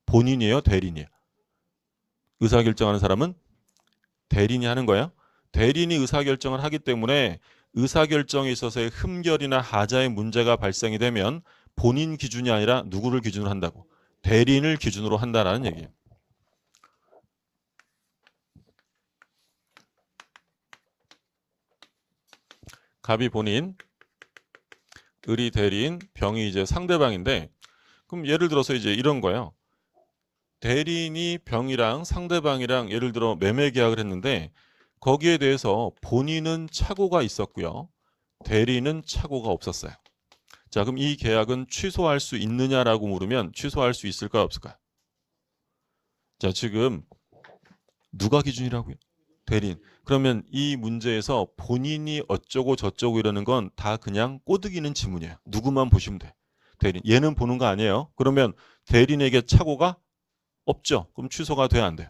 본인이에요? 대리인이에요? 의사결정하는 사람은 대리인이 하는 거예요. 대리인이 의사결정을 하기 때문에 의사결정에 있어서의 흠결이나 하자의 문제가 발생이 되면 본인 기준이 아니라 누구를 기준으로 한다고? 대리인을 기준으로 한다라는 얘기예요. 갑이 본인, 을이 대리인, 병이 이제 상대방인데 그럼 예를 들어서 이제 이런 거예요. 대리인이 병이랑 상대방이랑 예를 들어 매매 계약을 했는데 거기에 대해서 본인은 착오가 있었고요. 대리인은 착오가 없었어요. 자, 그럼 이 계약은 취소할 수 있느냐라고 물으면 취소할 수 있을까요? 없을까요? 자, 지금 누가 기준이라고요? 대리인. 그러면 이 문제에서 본인이 어쩌고 저쩌고 이러는 건 다 그냥 꼬드기는 지문이에요. 누구만 보시면 돼. 대리인. 얘는 보는 거 아니에요. 그러면 대리인에게 착오가 없죠. 그럼 취소가 돼, 안 돼?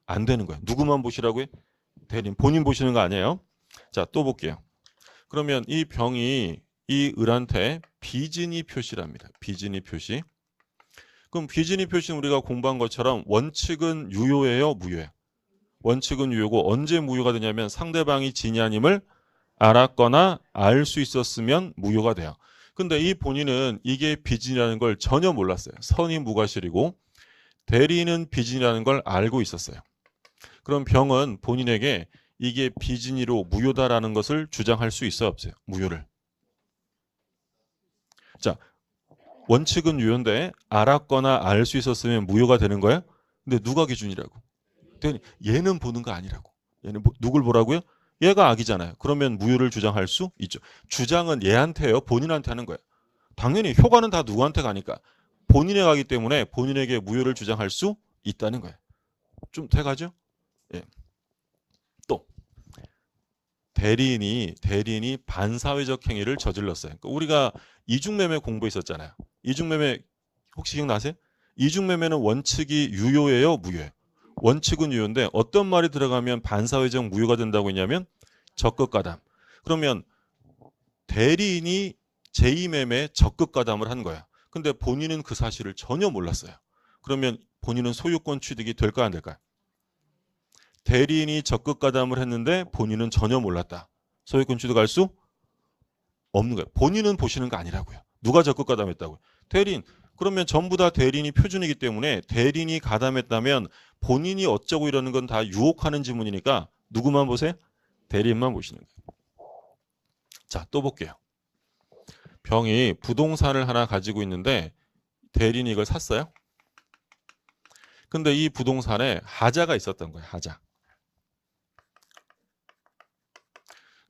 안 되는 거예요. 누구만 보시라고요? 대리인. 본인 보시는 거 아니에요. 자, 또 볼게요. 그러면 이 병이 이 을한테 비진이 표시랍니다. 비진이 표시. 그럼 비진이 표시는 우리가 공부한 것처럼 원칙은 유효예요, 무효예요? 원칙은 유효고 언제 무효가 되냐면 상대방이 진이 아님을 알았거나 알 수 있었으면 무효가 돼요. 근데 이 본인은 이게 비진이라는 걸 전혀 몰랐어요. 선이 무과실이고 대리인은 비진이라는 걸 알고 있었어요. 그럼 병은 본인에게 이게 비진이로 무효다라는 것을 주장할 수 있어요, 없어요? 무효를. 자, 원칙은 유효인데 알았거나 알 수 있었으면 무효가 되는 거예요? 근데 누가 기준이라고? 얘는 보는 거 아니라고. 얘는 누굴 보라고요? 얘가 악이잖아요. 그러면 무효를 주장할 수 있죠. 주장은 얘한테요, 본인한테 하는 거예요. 당연히 효과는 다 누구한테 가니까 본인에 가기 때문에 본인에게 무효를 주장할 수 있다는 거예요. 좀 돼가죠? 예. 또 대리인이 반사회적 행위를 저질렀어요. 그러니까 우리가 이중매매 공부했었잖아요. 이중매매 혹시 기억나세요? 이중매매는 원칙이 유효예요, 무효예요? 원칙은 유효인데 어떤 말이 들어가면 반사회적 무효가 된다고 했냐면 적극가담. 그러면 대리인이 제2매매 적극가담을 한 거야. 근데 본인은 그 사실을 전혀 몰랐어요. 그러면 본인은 소유권 취득이 될까 안 될까요? 대리인이 적극가담을 했는데 본인은 전혀 몰랐다. 소유권 취득할 수 없는 거예요. 본인은 보시는 거 아니라고요. 누가 적극가담했다고요? 대리인. 그러면 전부 다 대리인이 표준이기 때문에 대리인이 가담했다면 본인이 어쩌고 이러는 건 다 유혹하는 지문이니까 누구만 보세요? 대리인만 보시는 거예요. 자, 또 볼게요. 병이 부동산을 하나 가지고 있는데 대리인이 이걸 샀어요. 근데 이 부동산에 하자가 있었던 거예요. 하자.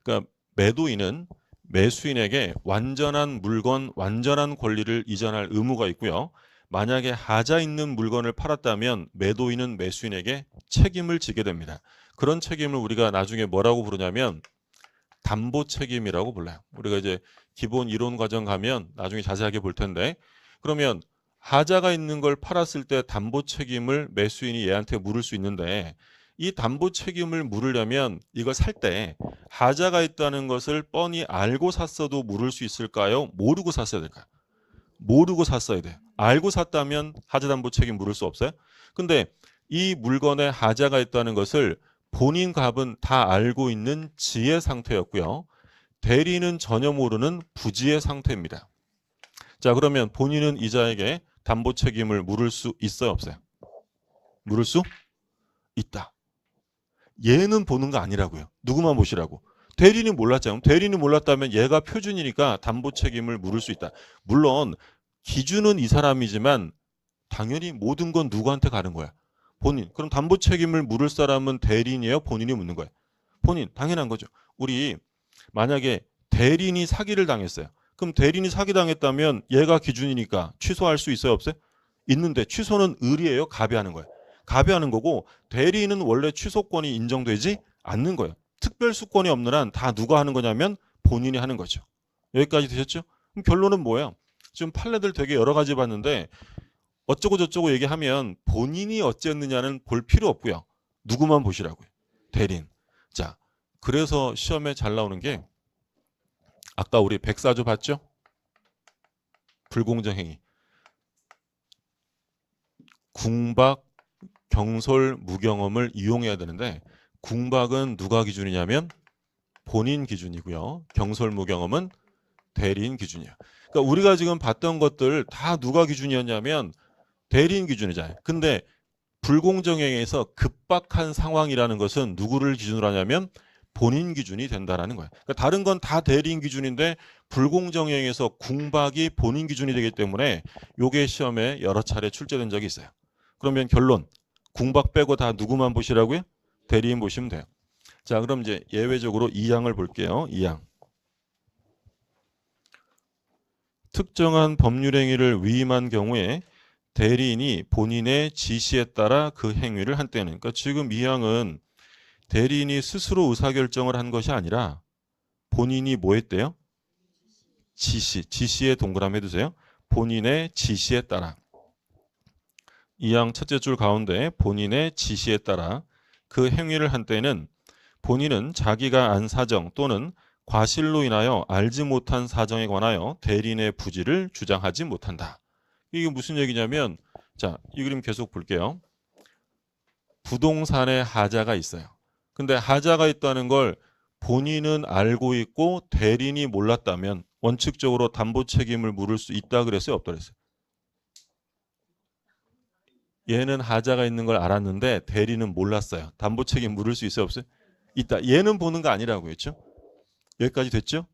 그러니까 매도인은 매수인에게 완전한 물건, 완전한 권리를 이전할 의무가 있고요. 만약에 하자 있는 물건을 팔았다면 매도인은 매수인에게 책임을 지게 됩니다. 그런 책임을 우리가 나중에 뭐라고 부르냐면 담보 책임이라고 불러요. 우리가 이제 기본 이론 과정 가면 나중에 자세하게 볼 텐데, 그러면 하자가 있는 걸 팔았을 때 담보 책임을 매수인이 얘한테 물을 수 있는데, 이 담보 책임을 물으려면 이걸 살 때 하자가 있다는 것을 뻔히 알고 샀어도 물을 수 있을까요? 모르고 샀어야 될까요? 모르고 샀어야 돼. 알고 샀다면 하자 담보 책임 물을 수 없어요? 근데 이 물건에 하자가 있다는 것을 본인 값은 다 알고 있는 지의 상태였고요. 대리는 전혀 모르는 부지의 상태입니다. 자, 그러면 본인은 이자에게 담보 책임을 물을 수 있어요, 없어요? 물을 수 있다. 얘는 보는 거 아니라고요. 누구만 보시라고. 대리는 몰랐잖아요. 대리는 몰랐다면 얘가 표준이니까 담보 책임을 물을 수 있다. 물론 기준은 이 사람이지만 당연히 모든 건 누구한테 가는 거야? 본인. 그럼 담보 책임을 물을 사람은 대리인이에요? 본인이 묻는 거예요? 본인. 당연한 거죠. 우리 만약에 대리인이 사기를 당했어요. 그럼 대리인이 사기당했다면 얘가 기준이니까 취소할 수 있어요? 없어요? 있는데 취소는 을이에요? 갑이 하는 거예요? 갑이 하는 거고 대리인은 원래 취소권이 인정되지 않는 거예요. 특별수권이 없는 한 다 누가 하는 거냐면 본인이 하는 거죠. 여기까지 되셨죠? 그럼 결론은 뭐예요? 지금 판례들 되게 여러 가지 봤는데 어쩌고 저쩌고 얘기하면 본인이 어쨌느냐는 볼 필요 없고요. 누구만 보시라고요. 대리인. 자, 그래서 시험에 잘 나오는 게 아까 우리 백사조 봤죠? 불공정행위. 궁박, 경솔, 무경험을 이용해야 되는데 궁박은 누가 기준이냐면 본인 기준이고요. 경솔, 무경험은 대리인 기준이야. 그러니까 우리가 지금 봤던 것들 다 누가 기준이었냐면 대리인 기준이잖아요. 근데 불공정행위에서 급박한 상황이라는 것은 누구를 기준으로 하냐면 본인 기준이 된다라는 거예요. 그러니까 다른 건 다 대리인 기준인데 불공정행위에서 궁박이 본인 기준이 되기 때문에 요게 시험에 여러 차례 출제된 적이 있어요. 그러면 결론, 궁박 빼고 다 누구만 보시라고요? 대리인 보시면 돼요. 자, 그럼 이제 예외적으로 2항을 볼게요. 2항. 특정한 법률 행위를 위임한 경우에 대리인이 본인의 지시에 따라 그 행위를 한 때는, 그러니까 지금 2항은 대리인이 스스로 의사결정을 한 것이 아니라 본인이 뭐 했대요? 지시에 동그라미 해두세요. 본인의 지시에 따라. 이 항 첫째 줄 가운데 본인의 지시에 따라 그 행위를 한 때에는 본인은 자기가 안 사정 또는 과실로 인하여 알지 못한 사정에 관하여 대리인의 부지를 주장하지 못한다. 이게 무슨 얘기냐면, 자, 이 그림 계속 볼게요. 부동산에 하자가 있어요. 근데 하자가 있다는 걸 본인은 알고 있고 대리인이 몰랐다면 원칙적으로 담보 책임을 물을 수 있다 그랬어요, 없다 그랬어요? 얘는 하자가 있는 걸 알았는데 대리는 몰랐어요. 담보 책임 물을 수 있어요, 없어요? 있다. 얘는 보는 거 아니라고 했죠? 여기까지 됐죠?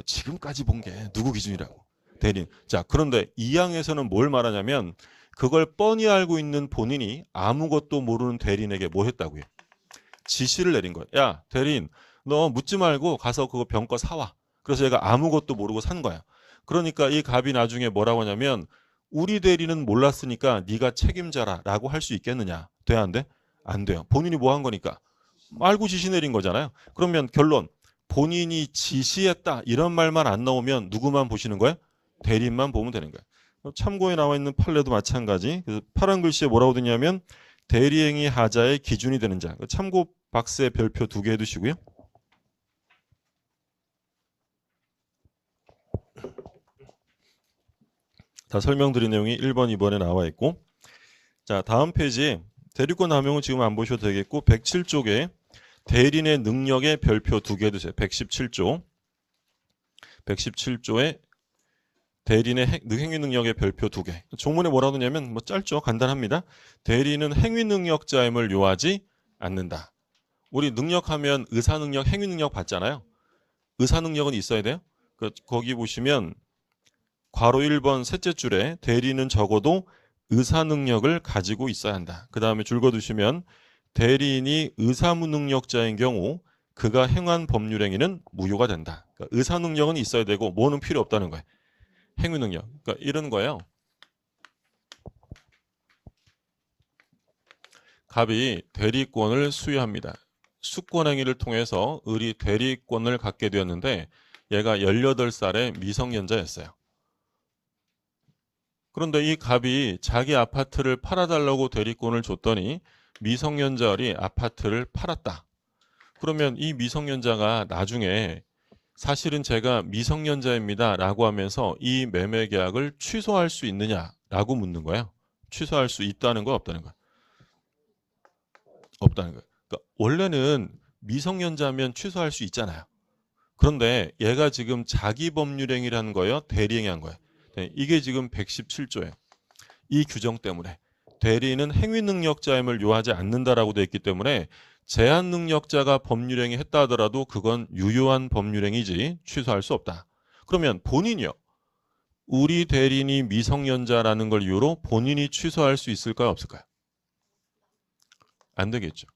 지금까지 본 게 누구 기준이라고? 대리인. 자, 그런데 이 항에서는 뭘 말하냐면 그걸 뻔히 알고 있는 본인이 아무것도 모르는 대리인에게 뭐 했다고요? 지시를 내린 거예요. 야, 대리인, 너 묻지 말고 가서 그거 병거 사와. 그래서 얘가 아무것도 모르고 산 거야. 그러니까 이 갑이 나중에 뭐라고 하냐면 우리 대리는 몰랐으니까 네가 책임져라 라고 할 수 있겠느냐? 돼, 안 돼? 안 돼요. 본인이 뭐 한 거니까. 알고 지시 내린 거잖아요. 그러면 결론, 본인이 지시했다 이런 말만 안 나오면 누구만 보시는 거예요? 대리인만 보면 되는 거예요. 참고에 나와 있는 판례도 마찬가지. 그래서 파란 글씨에 뭐라고 되냐면 대리행위 하자의 기준이 되는 자. 참고 박스에 별표 2개 해두시고요. 다 설명드린 내용이 1번, 2번에 나와 있고, 자, 다음 페이지에 대리권 남용은 지금 안 보셔도 되겠고 107쪽에 대리인의 능력에 별표 2개 해두세요. 117조에 대리인의 행위 능력의 별표 2개. 종문에 뭐라고 하냐면 뭐 짧죠. 간단합니다. 대리인은 행위 능력자임을 요하지 않는다. 우리 능력하면 의사 능력, 행위 능력 받잖아요. 의사 능력은 있어야 돼요. 거기 보시면 괄호 1번 셋째 줄에 대리인은 적어도 의사 능력을 가지고 있어야 한다. 그 다음에 줄거두시면 대리인이 의사무능력자인 경우 그가 행한 법률 행위는 무효가 된다. 그러니까 의사 능력은 있어야 되고 뭐는 필요 없다는 거예요. 행위 능력. 그러니까 이런 거예요. 갑이 대리권을 수여합니다. 수권 행위를 통해서 을이 대리권을 갖게 되었는데 얘가 18살의 미성년자였어요. 그런데 이 갑이 자기 아파트를 팔아달라고 대리권을 줬더니 미성년자 을이 아파트를 팔았다. 그러면 이 미성년자가 나중에 사실은 제가 미성년자입니다 라고 하면서 이 매매 계약을 취소할 수 있느냐라고 묻는 거예요. 취소할 수 있다는 거야, 없다는 거야? 없다는 거예요. 그러니까 원래는 미성년자면 취소할 수 있잖아요. 그런데 얘가 지금 자기 법률행위를 한 거예요? 대리행위 한 거예요? 네, 이게 지금 117조예요. 이 규정 때문에 대리인은 행위능력자임을 요하지 않는다라고 되어 있기 때문에 제한능력자가 법률행위 했다 하더라도 그건 유효한 법률행위지 취소할 수 없다. 그러면 본인이요. 우리 대리인이 미성년자라는 걸 이유로 본인이 취소할 수 있을까요? 없을까요? 안 되겠죠.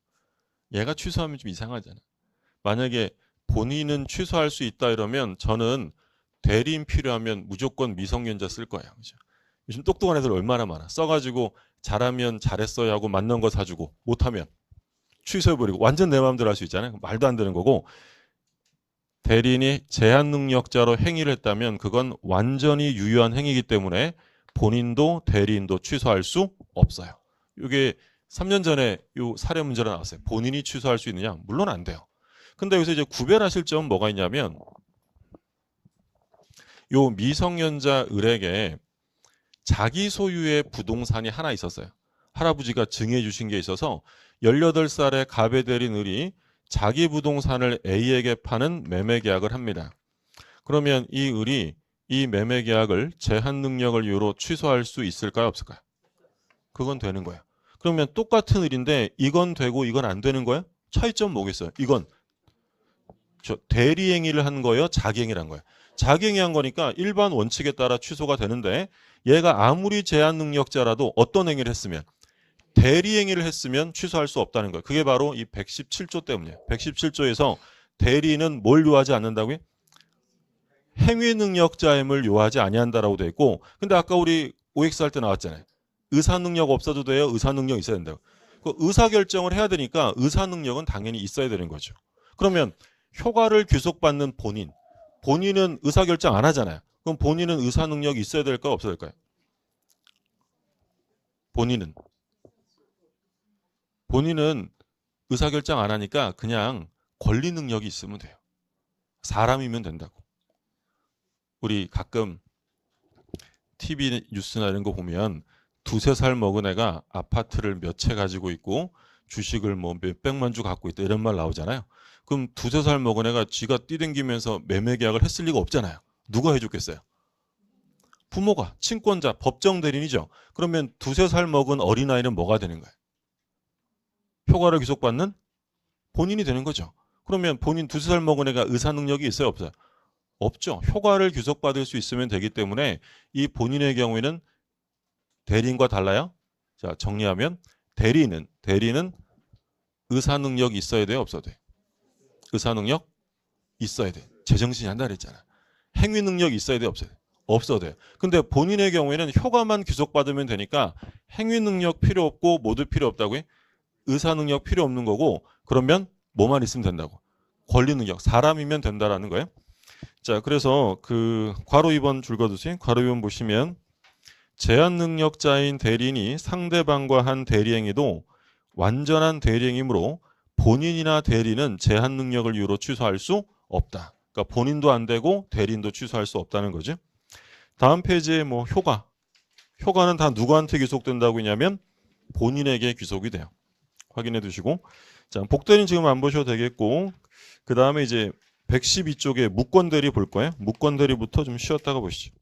얘가 취소하면 좀 이상하잖아. 만약에 본인은 취소할 수 있다 이러면 저는 대리인 필요하면 무조건 미성년자 쓸 거예요. 그죠? 요즘 똑똑한 애들 얼마나 많아. 써가지고 잘하면 잘했어요 하고 맞는 거 사주고 못하면 취소해버리고 완전 내 마음대로 할 수 있잖아요. 말도 안 되는 거고 대리인이 제한능력자로 행위를 했다면 그건 완전히 유효한 행위이기 때문에 본인도 대리인도 취소할 수 없어요. 이게 3년 전에 이 사례 문제로 나왔어요. 본인이 취소할 수 있느냐? 물론 안 돼요. 근데 여기서 이제 구별하실 점은 뭐가 있냐면 요 미성년자 을에게 자기 소유의 부동산이 하나 있었어요. 할아버지가 증여해 주신 게 있어서 18살의 갑에 대린 을이 자기 부동산을 A에게 파는 매매 계약을 합니다. 그러면 이 을이 이 매매 계약을 제한 능력을 이유로 취소할 수 있을까요? 없을까요? 그건 되는 거예요. 그러면 똑같은 을인데 이건 되고 이건 안 되는 거예요? 차이점 뭐겠어요? 이건 대리행위를 한 거예요? 자기행위를 한 거예요? 자기행위한 거니까 일반 원칙에 따라 취소가 되는데 얘가 아무리 제한 능력자라도 어떤 행위를 했으면 대리행위를 했으면 취소할 수 없다는 거예요. 그게 바로 이 117조 때문이에요. 117조에서 대리는 뭘 요하지 않는다고요? 행위 능력자임을 요하지 아니한다라고 돼 있고 근데 아까 우리 OX 할 때 나왔잖아요. 의사 능력 없어도 돼요? 의사 능력 있어야 된다고. 그 의사결정을 해야 되니까 의사 능력은 당연히 있어야 되는 거죠. 그러면 효과를 귀속받는 본인은 의사결정 안 하잖아요. 그럼 본인은 의사 능력이 있어야 될까요? 없어야 될까요? 본인은 의사결정 안 하니까 그냥 권리 능력이 있으면 돼요. 사람이면 된다고. 우리 가끔 TV 뉴스나 이런 거 보면 두세 살 먹은 애가 아파트를 몇 채 가지고 있고 주식을 뭐 몇백만 주 갖고 있다 이런 말 나오잖아요. 그럼 두세 살 먹은 애가 쥐가 뛰댕기면서 매매 계약을 했을 리가 없잖아요. 누가 해줬겠어요? 부모가, 친권자, 법정 대리인이죠. 그러면 두세 살 먹은 어린아이는 뭐가 되는 거예요? 효과를 귀속받는 본인이 되는 거죠. 그러면 본인 두세 살 먹은 애가 의사 능력이 있어요? 없어요? 없죠. 효과를 귀속받을 수 있으면 되기 때문에 이 본인의 경우에는 대리인과 달라요. 자, 정리하면 대리인은 의사 능력이 있어야 돼요? 없어야 돼요? 의사 능력 있어야 돼. 제정신이 한다 그랬잖아. 행위 능력이 있어야 돼요? 없어야 돼요? 없어도 돼요. 근데 본인의 경우에는 효과만 귀속받으면 되니까 행위 능력 필요 없고 모두 필요 없다고요? 의사 능력 필요 없는 거고 그러면 뭐만 있으면 된다고? 권리 능력, 사람이면 된다라는 거예요. 자, 그래서 그 괄호 2번 줄거두세요. 괄호 2번 보시면 제한 능력자인 대리인이 상대방과 한 대리행위도 완전한 대리행위이므로 본인이나 대리는 제한 능력을 이유로 취소할 수 없다. 그러니까 본인도 안 되고 대리인도 취소할 수 없다는 거죠. 다음 페이지에 뭐 효과는 다 누구한테 귀속된다고 했냐면 본인에게 귀속이 돼요. 확인해 두시고. 자, 복대리는 지금 안 보셔도 되겠고 그 다음에 이제 112쪽에 무권대리 볼 거예요. 무권대리부터 좀 쉬었다가 보시죠.